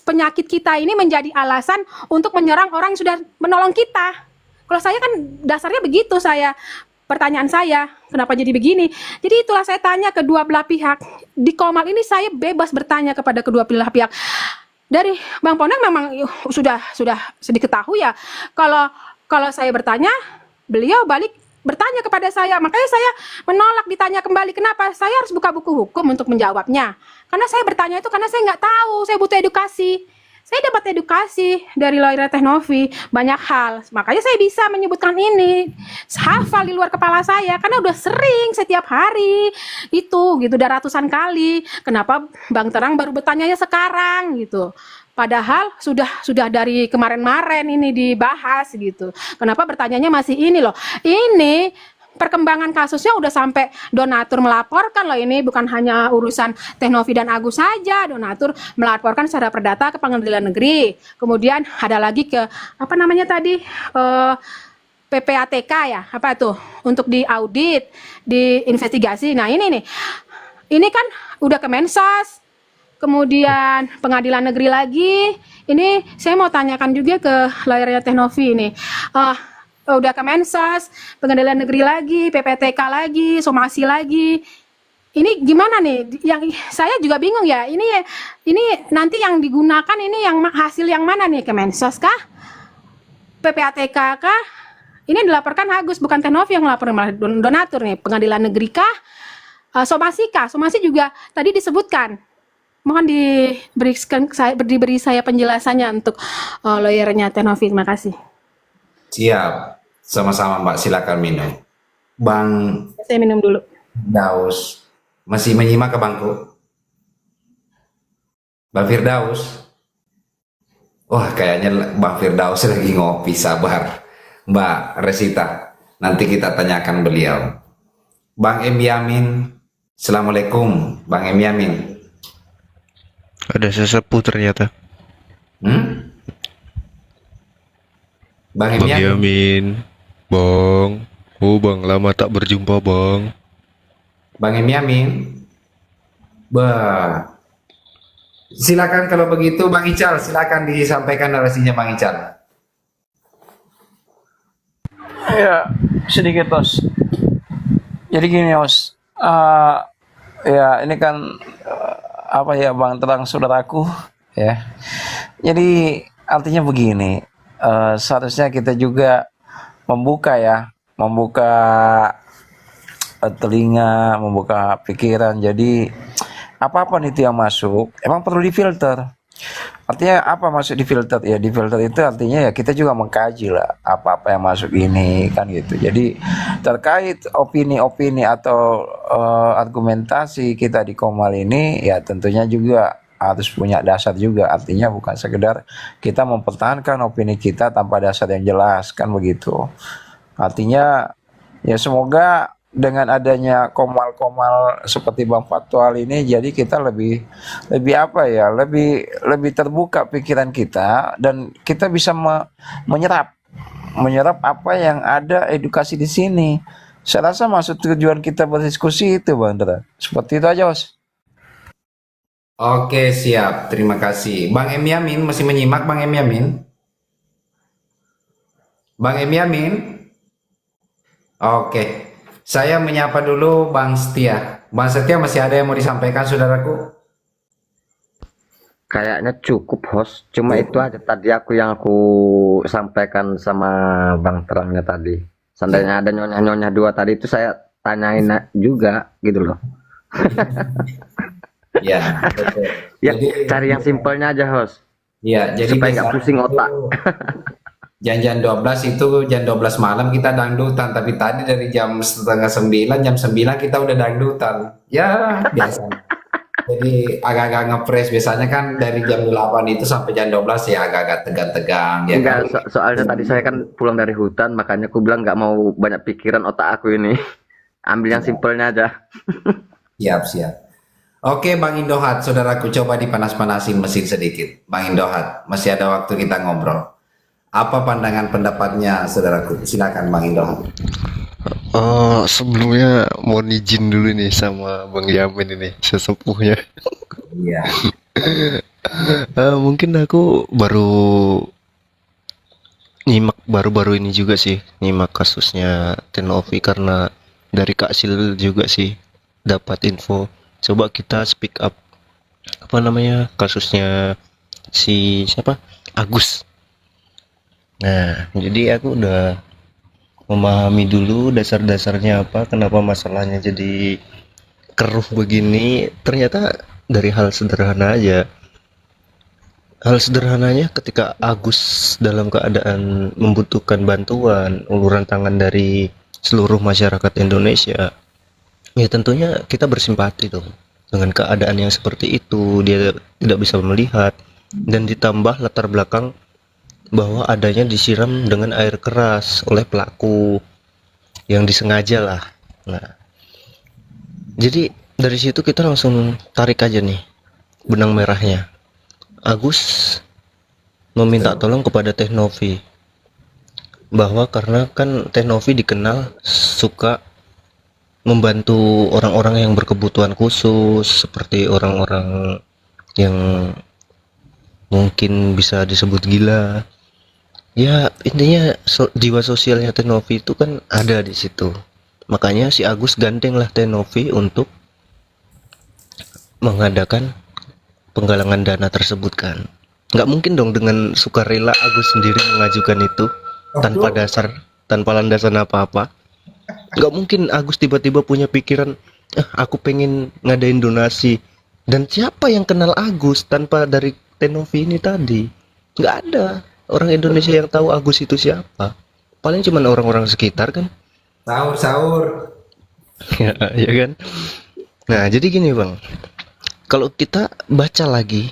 penyakit kita ini menjadi alasan untuk menyerang orang yang sudah menolong kita. Kalau saya kan dasarnya begitu pertanyaan saya, kenapa jadi begini? Jadi itulah saya tanya kedua belah pihak. Di Komal ini saya bebas bertanya kepada kedua belah pihak. Dari Bang Poneng memang sudah sedikit tahu ya. Kalau saya bertanya, beliau balik bertanya kepada saya, makanya saya menolak ditanya kembali. Kenapa? Saya harus buka buku hukum untuk menjawabnya. Karena saya bertanya itu karena saya nggak tahu, saya butuh edukasi. Saya dapat edukasi dari lawyer Teh Novi banyak hal, makanya saya bisa menyebutkan ini, hafal di luar kepala saya karena udah sering setiap hari itu gitu, udah ratusan kali. Kenapa Bang Terang baru bertanyanya sekarang gitu? Padahal sudah dari kemarin-kemarin ini dibahas gitu. Kenapa bertanyanya masih ini loh? Ini perkembangan kasusnya udah sampai donatur melaporkan loh, ini bukan hanya urusan Teh Novi dan Agus saja. Donatur melaporkan secara perdata ke Pengadilan Negeri. Kemudian ada lagi ke apa namanya tadi? PPATK ya, apa tuh? Untuk diaudit, diinvestigasi. Nah, ini nih. Ini kan udah ke Mensos. Kemudian Pengadilan Negeri lagi. Ini saya mau tanyakan juga ke lawyernya Teh Novi ini. Udah ke Mensos, Pengadilan Negeri lagi, PPTK lagi, somasi lagi. Ini gimana nih? Yang saya juga bingung ya. Ini nanti yang digunakan ini yang hasil yang mana nih? Ke Mensos kah? PPATK kah? Ini dilaporkan Agus, bukan Teh Novi yang melaporkan, malah donatur nih. Pengadilan Negeri kah? Somasi kah? Somasi juga tadi disebutkan. Mohon diberi saya penjelasannya untuk lawyernya Teh Novi. Terima kasih. Siap, sama-sama Mbak, silakan minum. Bang Saya minum dulu. Daus, masih menyimak ke Bangku? Bang Firdaus? Wah, kayaknya Bang Firdaus lagi ngopi, sabar. Mbak Resita, nanti kita tanyakan beliau. Bang M. Yamin, Assalamualaikum Bang M. Yamin. Ada sesepuh ternyata. Bang M. Yamin. Yamin. Bang. Oh bang, lama tak berjumpa bang. Bang M. Yamin. Silakan kalau begitu Bang Ical, silakan disampaikan narasinya Bang Ical. Ya, sedikit Os. Jadi gini Os, ya ini kan apa ya Bang Terang saudaraku ya. Jadi artinya begini, seharusnya kita juga membuka telinga, membuka pikiran. Jadi apa-apa itu yang masuk emang perlu difilter. Artinya apa masuk di filter? Ya di filter itu artinya ya kita juga mengkaji lah apa-apa yang masuk ini kan gitu. Jadi terkait opini-opini atau argumentasi kita di Komal ini ya tentunya juga harus punya dasar juga. Artinya bukan sekedar kita mempertahankan opini kita tanpa dasar yang jelas kan begitu. Artinya ya semoga dengan adanya Komal-Komal seperti Bang Fatwal ini jadi kita lebih apa ya, lebih terbuka pikiran kita dan kita bisa menyerap apa yang ada edukasi di sini. Saya rasa maksud tujuan kita berdiskusi itu Bang Dra. Seperti itu aja Os. Oke, siap, terima kasih. Bang M. Yamin masih menyimak Bang M. Yamin? Bang M. Yamin? Oke. Saya menyapa dulu Bang Setia. Bang Setia, masih ada yang mau disampaikan saudaraku? Kayaknya cukup host. Cuma itu aja tadi yang aku sampaikan sama Bang Terangnya tadi. Seandainya ada nyonya-nyonya dua tadi itu saya tanyain juga gitu loh. Ya, betul. Ya, cari yang simpelnya aja host. Ya, jadi supaya nggak pusing otak. Jam 12 itu jam 12 malam kita dangdutan, tapi tadi dari jam 8:30 jam 9 kita udah dangdutan. Ya, biasa. Jadi agak-agak ngepres biasanya kan dari jam 8 itu sampai jam 12 ya agak-agak tegang-tegang ya kan. Enggak, soalnya tadi saya kan pulang dari hutan, makanya aku bilang nggak mau banyak pikiran otak aku ini. Ambil yang simpelnya aja. Siap. Oke Bang Indohat, saudaraku coba dipanas-panasin mesin sedikit. Bang Indohat, masih ada waktu kita ngobrol. Apa pandangan pendapatnya saudaraku? Silakan Bang Indohat. Oh, sebelumnya mau izin dulu nih sama Bang Yamin ini, sesepuhnya. Iya. Mungkin aku baru-baru ini juga sih nyimak kasusnya Tenovi karena dari Kak Sil juga sih dapat info. Coba kita speak up apa namanya kasusnya si siapa? Agus. Nah, jadi aku udah memahami dulu dasar-dasarnya apa, kenapa masalahnya jadi keruh begini. Ternyata dari hal sederhana aja. Hal sederhananya ketika Agus dalam keadaan membutuhkan bantuan, uluran tangan dari seluruh masyarakat Indonesia, ya tentunya kita bersimpati dong dengan keadaan yang seperti itu. Dia tidak bisa melihat, dan ditambah latar belakang bahwa adanya disiram dengan air keras oleh pelaku yang disengaja lah. Nah, jadi dari situ kita langsung tarik aja nih benang merahnya. Agus meminta tolong kepada Tenovi bahwa karena kan Tenovi dikenal suka membantu orang-orang yang berkebutuhan khusus, seperti orang-orang yang mungkin bisa disebut gila. Ya intinya jiwa sosialnya Tenovi itu kan ada di situ. Makanya si Agus gandenglah Tenovi untuk mengadakan penggalangan dana tersebut kan. Nggak mungkin dong dengan sukarela Agus sendiri mengajukan itu tanpa dasar, tanpa landasan apa-apa. Nggak mungkin Agus tiba-tiba punya pikiran, aku pengen ngadain donasi. Dan siapa yang kenal Agus tanpa dari Tenovi ini tadi? Nggak ada orang Indonesia yang tahu Agus itu siapa. Paling cuman orang-orang sekitar kan. Sahur. Ya kan. Nah jadi gini Bang, kalau kita baca lagi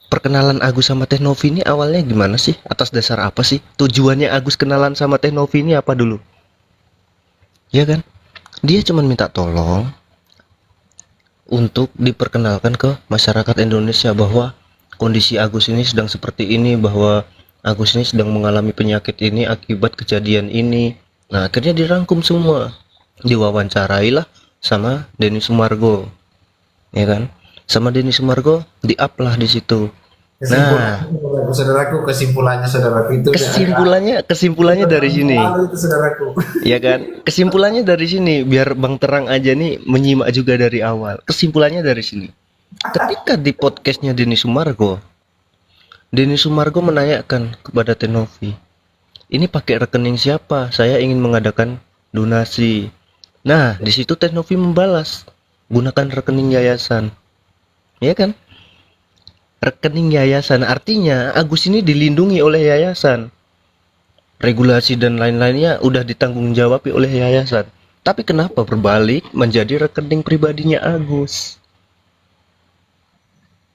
perkenalan Agus sama Tenovi ini awalnya gimana sih? Atas dasar apa sih? Tujuannya Agus kenalan sama Tenovi ini apa dulu? Ya kan? Dia cuma minta tolong untuk diperkenalkan ke masyarakat Indonesia bahwa kondisi Agus ini sedang seperti ini, bahwa Agus ini sedang mengalami penyakit ini akibat kejadian ini. Nah akhirnya dirangkum semua, diwawancarailah sama Denny Sumargo, ya kan? Sama Denny Sumargo di-up lah di situ. Nah, kesimpulannya saudaraku itu kesimpulannya dari sini. Itu saudaraku. Ya kan? Kesimpulannya dari sini, biar Bang Terang aja nih menyimak juga dari awal. Kesimpulannya dari sini. Ketika di podcastnya Denny Sumargo menanyakan kepada Tenovi, ini pakai rekening siapa? Saya ingin mengadakan donasi. Nah, di situ Tenovi membalas, gunakan rekening yayasan. Ya kan? Rekening yayasan artinya Agus ini dilindungi oleh yayasan. Regulasi dan lain-lainnya udah ditanggung jawabi oleh yayasan. Tapi kenapa berbalik menjadi rekening pribadinya Agus?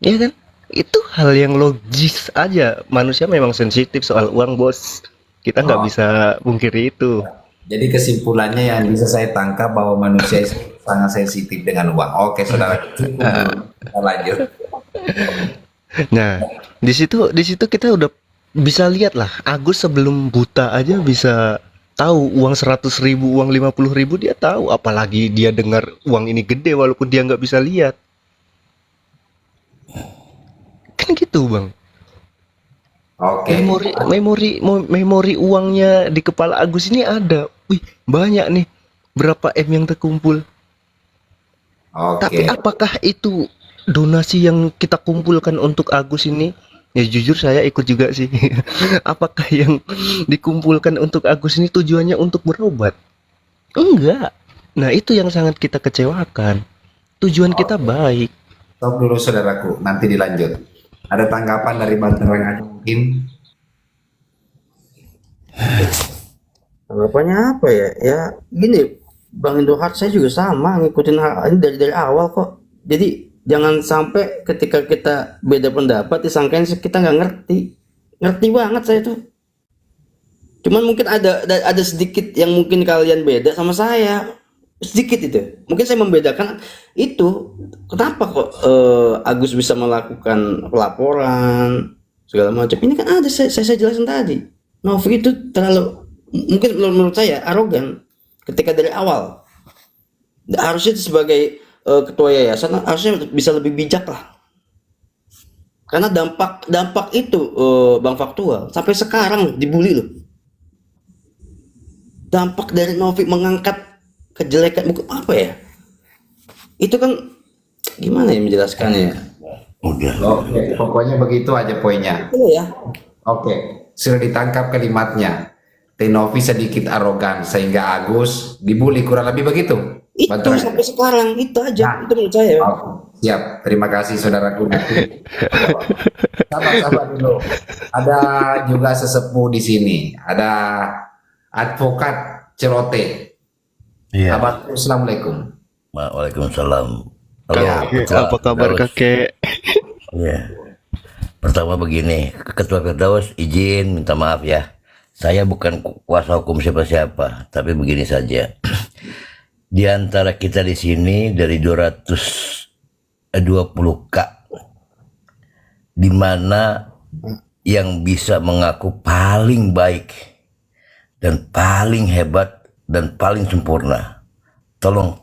Ya kan? Itu hal yang logis aja. Manusia memang sensitif soal uang, bos. Kita nggak bisa pungkiri itu. Jadi kesimpulannya yang bisa saya tangkap bahwa manusia sangat sensitif dengan uang. Oke, saudara, kita lanjut. Nah, di situ kita udah bisa lihat lah. Agus sebelum buta aja bisa tahu uang 100.000, uang 50.000 dia tahu. Apalagi dia dengar uang ini gede walaupun dia nggak bisa lihat. Kan gitu Bang. Oke. Memori uangnya di kepala Agus ini ada. Wih, banyak nih. Berapa M yang terkumpul. Tapi apakah itu donasi yang kita kumpulkan untuk Agus ini? Ya jujur saya ikut juga sih. Apakah yang dikumpulkan untuk Agus ini tujuannya untuk berobat? Enggak. Nah itu yang sangat kita kecewakan. Tujuan kita baik. Stop dulu saudaraku, nanti dilanjut. Ada tanggapan dari Bang Terang aja mungkin? Tanggapannya apa ya? Ya gini, Bang Indohat saya juga sama ngikutin hal ini dari awal kok. Jadi jangan sampai ketika kita beda pendapat disangkain kita nggak ngerti banget saya tuh. Cuman mungkin ada sedikit yang mungkin kalian beda sama saya, sedikit itu. Mungkin saya membedakan itu. Kenapa kok Agus bisa melakukan pelaporan segala macam? Ini kan ada saya jelasin tadi. Novi itu terlalu, mungkin menurut saya arogan ketika dari awal. Harusnya sebagai ketua yayasan harusnya bisa lebih bijak lah. Karena dampak itu Bang Faktual sampai sekarang dibully loh. Dampak dari Novi mengangkat kejelekan bukan apa ya? Itu kan gimana ya menjelaskannya? Oke, pokoknya begitu aja poinnya. Iya ya. Oke, sudah ditangkap kalimatnya. Teh Novi sedikit arogan sehingga Agus dibully, kurang lebih begitu. Itu sampai sekarang itu aja. Itu menurut saya. Siap, terima kasih saudaraku. Sabar dulu. Ada juga sesepuh di sini. Ada advokat Celote. Iya. Assalamualaikum. Waalaikumsalam. Apa kabar kakek? Iya. Pertama begini, Ketua Firdaus izin minta maaf ya. Saya bukan kuasa hukum siapa-siapa, tapi begini saja. Di antara kita di sini dari 220K, di mana yang bisa mengaku paling baik dan paling hebat dan paling sempurna, tolong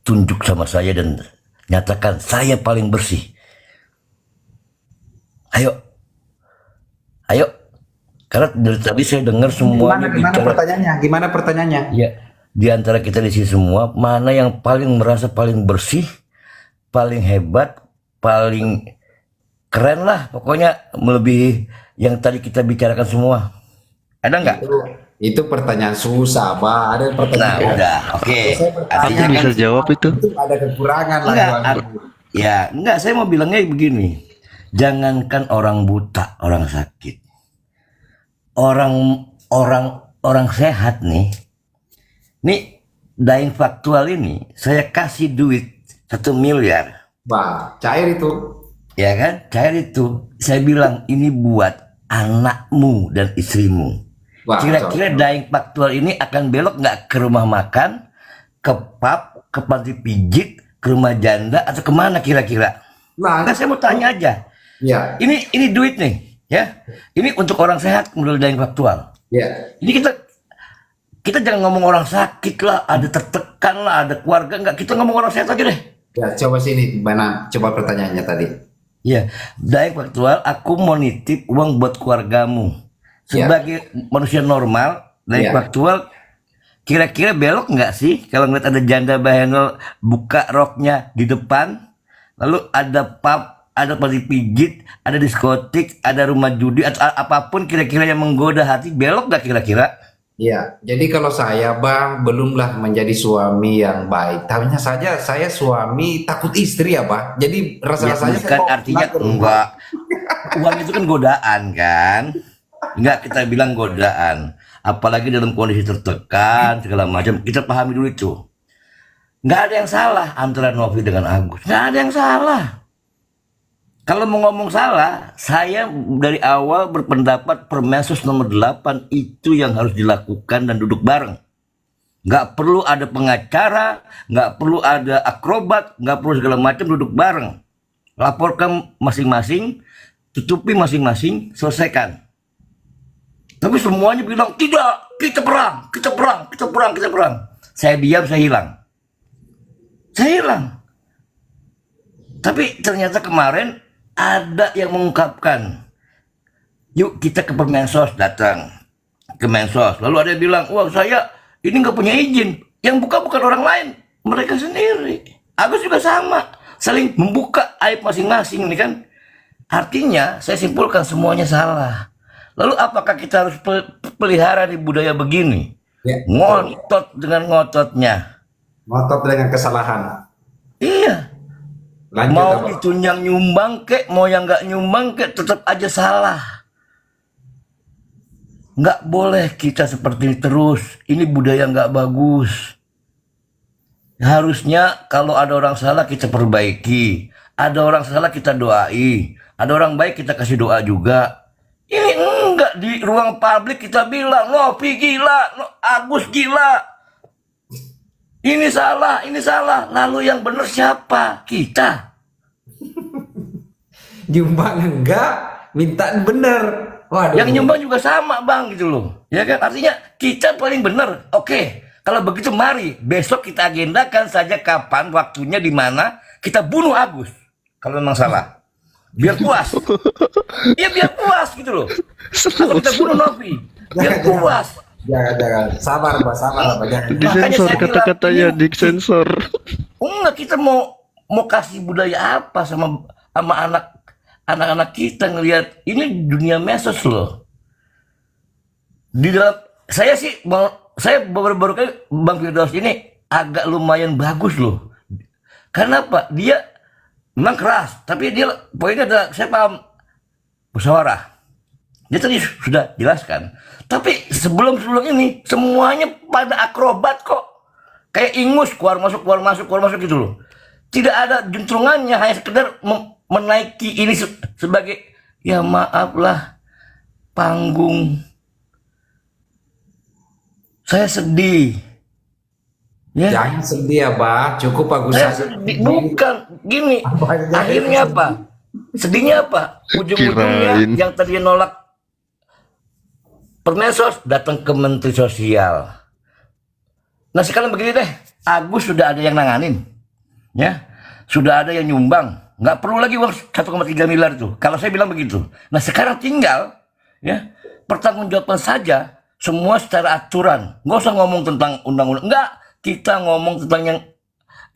tunjuk sama saya dan nyatakan saya paling bersih. Ayo, karena dari tadi saya dengar semuanya Gimana pertanyaannya? Ya, di antara kita di sini semua, mana yang paling merasa paling bersih, paling hebat, paling keren lah, pokoknya melebihi yang tadi kita bicarakan semua. Ada nggak? Itu pertanyaan susah, Pak. Ada pertanyaan. Nah, udah, oke. Artinya bisa jawab itu. Ada kekurangan lah. Enggak, saya mau bilangnya begini. Jangankan orang buta, orang sakit. Orang sehat nih. Nih, Daeng Faktual ini saya kasih duit 1 miliar. Bah, cair itu. Ya kan? Cair itu. Saya bilang ini buat anakmu dan istrimu. Kira-kira Daeng Faktual ini akan belok nggak ke rumah makan, ke pub, ke panti pijit, ke rumah janda, atau kemana kira-kira? Nah, saya mau tanya aja. Ya. Ini duit nih, ya. Ini untuk orang sehat menurut Daeng Faktual. Ya. Ini kita jangan ngomong orang sakit lah, ada tertekan lah, ada keluarga nggak. Kita ngomong orang sehat aja deh. Ya, coba sini, mana? Coba pertanyaannya tadi. Ya, Daeng Faktual, aku mau nitip uang buat keluargamu. Sebagai manusia normal, Daeng Faktual, kira-kira belok nggak sih kalau ngeliat ada janda bahenol buka roknya di depan, lalu ada pub, ada panti pijit, ada diskotik, ada rumah judi, atau apapun kira-kira yang menggoda hati, belok nggak kira-kira? Ya, jadi kalau saya, Bang, belumlah menjadi suami yang baik. Tahunya saja saya suami takut istri ya, Bang. Jadi rasa-rasanya kan artinya enggak. Uang itu kan godaan kan? Enggak, kita bilang godaan. Apalagi dalam kondisi tertekan segala macam, kita pahami dulu itu. Nggak ada yang salah antara Novi dengan Agus. Nggak ada yang salah. Kalau mau ngomong salah, saya dari awal berpendapat Permensos nomor 8 itu yang harus dilakukan dan duduk bareng. Nggak perlu ada pengacara, nggak perlu ada akrobat, nggak perlu segala macam, duduk bareng. Laporkan masing-masing, tutupi masing-masing, selesaikan. Tapi semuanya bilang, tidak, kita perang. Saya diam, saya hilang. Tapi ternyata kemarin ada yang mengungkapkan, yuk kita ke Permensos, datang ke Mensos. Lalu ada yang bilang, wah saya ini nggak punya izin. Yang buka bukan orang lain, mereka sendiri. Agus juga sama, saling membuka aib masing-masing nih kan. Artinya saya simpulkan semuanya salah. Lalu apakah kita harus pelihara di budaya begini? Ngotot dengan ngototnya. Ngotot dengan kesalahan. Iya. Lanjut, mau itu yang nyumbang kek, mau yang nggak nyumbang kek, tetap aja salah. Nggak boleh kita seperti ini terus. Ini budaya nggak bagus. Harusnya kalau ada orang salah kita perbaiki. Ada orang salah kita doai, ada orang baik kita kasih doa juga. Ini enggak, di ruang publik kita bilang Novi gila, Agus gila, ini salah, ini salah. Lalu yang benar siapa? Kita. Nyumbang enggak, minta bener. Waduh. Yang nyumbang juga sama bang gitu loh. Ya kan, artinya kita paling benar. Oke, kalau begitu mari besok kita agendakan saja kapan waktunya, di mana kita bunuh Agus. Kalau memang salah, biar puas. Iya biar puas gitu loh. Atau kita bunuh Novi, biar puas. Jangan, sabar Pak, jangan. Disensor kata-katanya, disensor. Enggak, kita mau kasih budaya apa sama anak-anak kita ngelihat ini dunia medsos loh. Di dalam saya baru-baru kali Bang Firdaus ini agak lumayan bagus loh. Karena apa? Dia memang keras, tapi dia poinnya adalah saya paham musyawarah. Dia tadi sudah jelaskan. Tapi sebelum ini semuanya pada akrobat kok. Kayak ingus, keluar masuk gitu loh. Tidak ada juntrungannya, hanya sekedar menaiki ini sebagai ya maaflah panggung. Saya sedih. Ya. Jangan sedih ya Pak, cukup Agus Saya saja. sedih. Bukan gini. Akhirnya apa? Sedihnya apa? Ujung-ujungnya Kirain. yang tadi nolak permesos datang ke Menteri Sosial. Nah sekarang begini deh, Agus sudah ada yang nanganin, ya, sudah ada yang nyumbang, nggak perlu lagi uang 1,3 miliar itu. Kalau saya bilang begitu. Nah sekarang tinggal, ya, pertanggungjawaban saja, semua secara aturan, nggak usah ngomong tentang undang-undang, nggak, kita ngomong tentang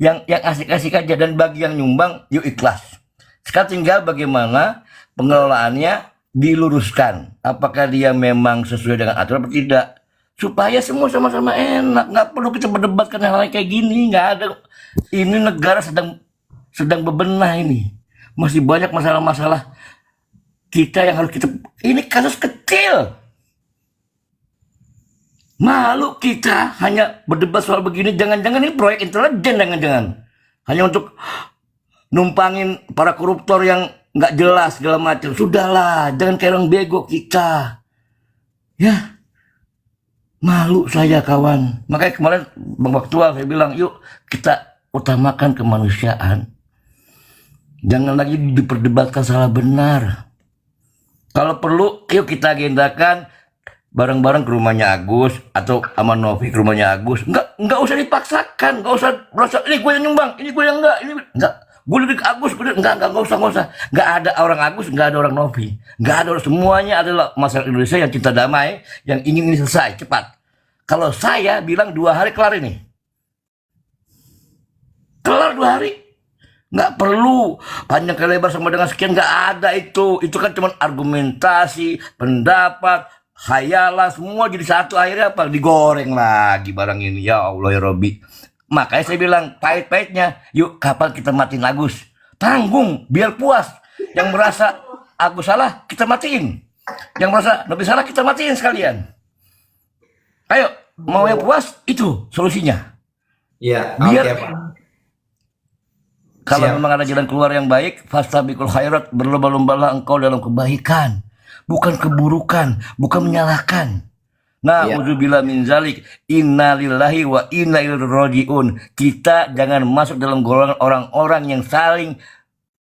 yang asik-asik aja, dan bagi yang nyumbang, yuk ikhlas. Sekarang tinggal bagaimana pengelolaannya diluruskan, apakah dia memang sesuai dengan aturan atau tidak, supaya semua sama-sama enak. Nggak perlu kita berdebatkan hal-hal kayak gini, nggak ada. Ini negara sedang bebenah ini, masih banyak masalah-masalah kita yang harus kita. Ini kasus kecil, malu kita hanya berdebat soal begini. Jangan-jangan ini proyek intelijen, jangan-jangan hanya untuk numpangin para koruptor yang nggak jelas segala macam. Sudahlah, jangan kayak orang bego kita. Ya, malu saya kawan. Makanya kemarin Bang Faktual saya bilang, yuk kita utamakan kemanusiaan. Jangan lagi diperdebatkan salah benar. Kalau perlu, yuk kita agendakan bareng-bareng ke rumahnya Agus, atau sama Novi ke rumahnya Agus. Nggak usah dipaksakan, nggak usah merasa ini gue yang nyumbang, ini gue yang enggak, ini enggak. Gue dari Agus, nggak usah. Nggak ada orang Agus, nggak ada orang Novi, nggak ada orang, semuanya adalah masyarakat Indonesia yang cinta damai, yang ingin ini selesai cepat. Kalau saya bilang 2 hari kelar ini, kelar 2 hari, nggak perlu panjang kali lebar sama dengan sekian, nggak ada itu kan cuma argumentasi, pendapat, khayalan, semua jadi satu, akhirnya apa? Digoreng lagi barang ini, ya Allah ya Robbi. Makanya saya bilang pahit-pahitnya, yuk kapan kita matiin Agus, tanggung biar puas. Yang merasa Agus salah kita matiin, yang merasa Novi salah kita matiin sekalian. Ayo, mau yang puas, itu solusinya. Iya, Biar oke Pak. kalau Siap. memang ada jalan keluar yang baik, fastabiqul khairat, berlomba-lombalah engkau dalam kebaikan, bukan keburukan, bukan menyalahkan. Nah, Iya. udzubillah min zalik, innalillahi wa inna ilaihi rajiun. Kita jangan masuk dalam golongan orang-orang yang saling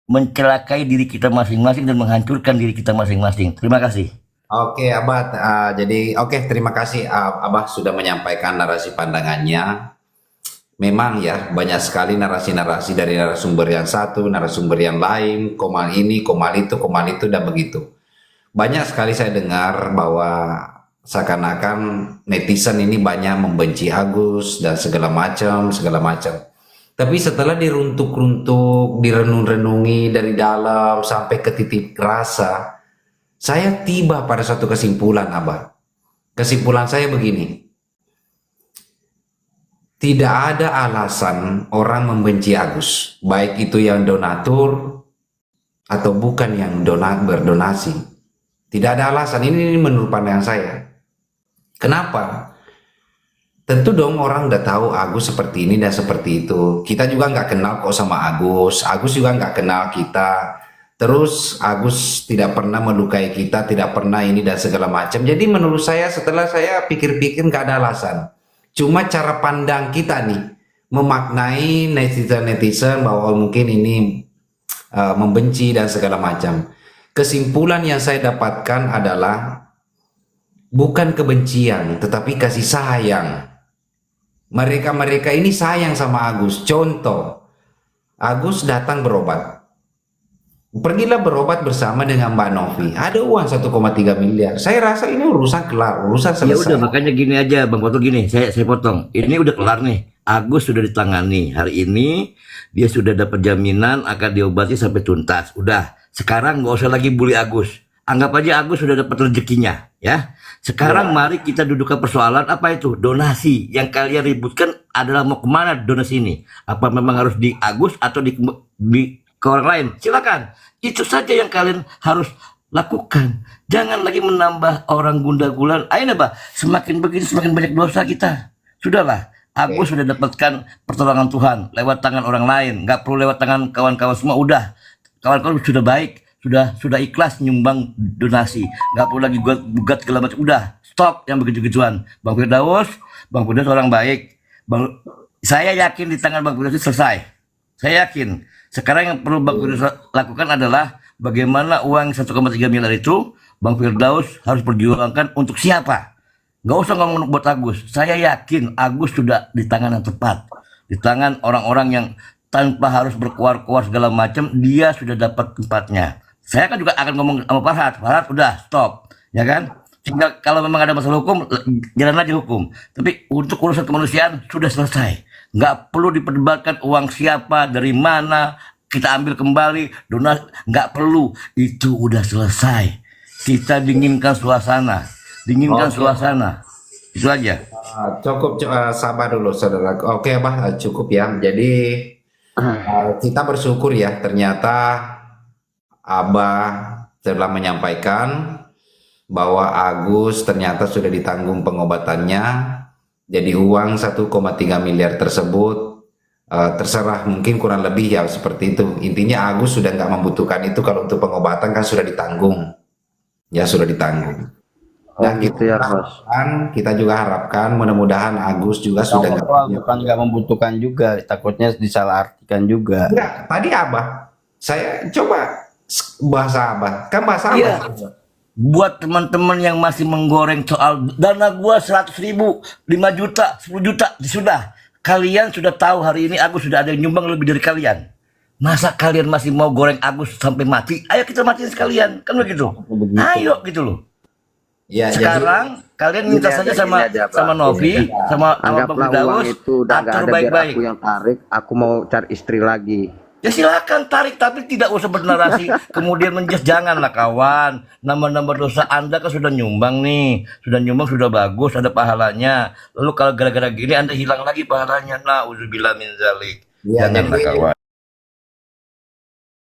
mencelakai diri kita masing-masing dan menghancurkan diri kita masing-masing. Terima kasih. Oke, Abah. Jadi, oke, terima kasih Abah sudah menyampaikan narasi pandangannya. Memang ya, banyak sekali narasi-narasi dari narasumber yang satu, narasumber yang lain, komal ini, komal itu, dan begitu. Banyak sekali saya dengar bahwa seakan-akan netizen ini banyak membenci Agus dan segala macam. Tapi setelah diruntuk-runtuk, direnung-renungi dari dalam sampai ke titik rasa, saya tiba pada satu kesimpulan, Abah. Kesimpulan saya begini. Tidak ada alasan orang membenci Agus, baik itu yang donatur atau bukan yang berdonasi. Tidak ada alasan, ini menurut pandangan saya. Kenapa? tentu dong orang udah tahu Agus seperti ini dan seperti itu. Kita juga nggak kenal kok sama Agus. Agus juga nggak kenal kita. Terus Agus tidak pernah melukai kita, tidak pernah ini dan segala macam. Jadi menurut saya setelah saya pikir-pikir nggak ada alasan. Cuma cara pandang kita nih memaknai netizen-netizen bahwa mungkin ini membenci dan segala macam. Kesimpulan yang saya dapatkan adalah bukan kebencian, tetapi kasih sayang. Mereka ini sayang sama Agus. Contoh, Agus datang berobat. Pergilah berobat bersama dengan Mbak Novi. Ada uang 1,3 miliar. Saya rasa ini urusan kelar, urusan Ya selesai. udah, makanya gini aja Bang Potong, gini, saya potong. Ini udah kelar nih. Agus sudah ditangani. Hari ini dia sudah dapat jaminan akan diobati sampai tuntas. Udah, sekarang nggak usah lagi bully Agus. Anggap aja Agus sudah dapat rezekinya, ya. Sekarang mari kita dudukkan persoalan apa itu? Donasi. Yang kalian ributkan adalah mau kemana donasi ini? Apa memang harus di Agus atau di ke orang lain? Silakan. Itu saja yang kalian harus lakukan. Jangan lagi menambah orang gundah-gulan. Ayo Pak, semakin begitu semakin banyak dosa kita. Sudahlah. Agus sudah dapatkan pertolongan Tuhan lewat tangan orang lain, nggak perlu lewat tangan kawan-kawan semua. Udah, kawan-kawan sudah baik, sudah ikhlas nyumbang donasi, nggak perlu lagi gugat segala macam. Udah, stop yang begitu-gituan. Bang Firdaus orang baik. Saya yakin di tangan Bang Firdaus selesai. Saya yakin. Sekarang yang perlu Bang Firdaus lakukan adalah bagaimana uang 1,3 miliar itu Bang Firdaus harus perjuangkan untuk siapa. Gak usah ngomong buat Agus. Saya yakin Agus sudah di tangan yang tepat. Di tangan orang-orang yang tanpa harus berkuar-kuar segala macam, dia sudah dapat tempatnya. Saya kan juga akan ngomong sama Farhad udah stop, ya kan? Sehingga kalau memang ada masalah hukum, jalan aja hukum. Tapi untuk urusan kemanusiaan sudah selesai. Nggak perlu diperdebatkan uang siapa, dari mana, kita ambil kembali, donasi, nggak perlu. Itu udah selesai. Kita dinginkan suasana. Suasana. Itu aja. Cukup sabar dulu saudara. Oke Abah, cukup ya. Jadi kita bersyukur ya, ternyata Abah telah menyampaikan bahwa Agus ternyata sudah ditanggung pengobatannya. Jadi uang 1,3 miliar tersebut terserah, mungkin kurang lebih ya seperti itu. Intinya Agus sudah nggak membutuhkan itu. Kalau untuk pengobatan kan sudah ditanggung. Ya sudah ditanggung. Nah, gitu ya, Bos. kita juga harapkan mudah-mudahan Agus juga sudah bukan nggak membutuhkan juga, takutnya disalahartikan juga. Enggak, tadi Abah, saya coba bahasa Abah, kan bahasa Iya. Abah. Buat teman-teman yang masih menggoreng soal dana gua 100.000, 5 juta, 10 juta, sudah. Kalian sudah tahu hari ini Agus sudah ada yang nyumbang lebih dari kalian. Masa kalian masih mau goreng Agus sampai mati? Ayo kita matiin sekalian, kan begitu. Ayo gitu loh. Ya, sekarang kalian minta saja sama Novi, sama Bang Anggaplah uang Firdaus, itu udah nggak atur ada, biar baik-baik. aku yang tarik. Aku mau cari istri lagi. Ya silakan tarik, tapi tidak usah bernarasi kemudian menjas. Janganlah kawan, nambah-nambah dosa. Anda kan sudah nyumbang nih, sudah bagus, ada pahalanya. Lalu kalau gara-gara gini Anda hilang lagi pahalanya. Nauzubillah min zalik. Ya, Janganlah jadi- kawan.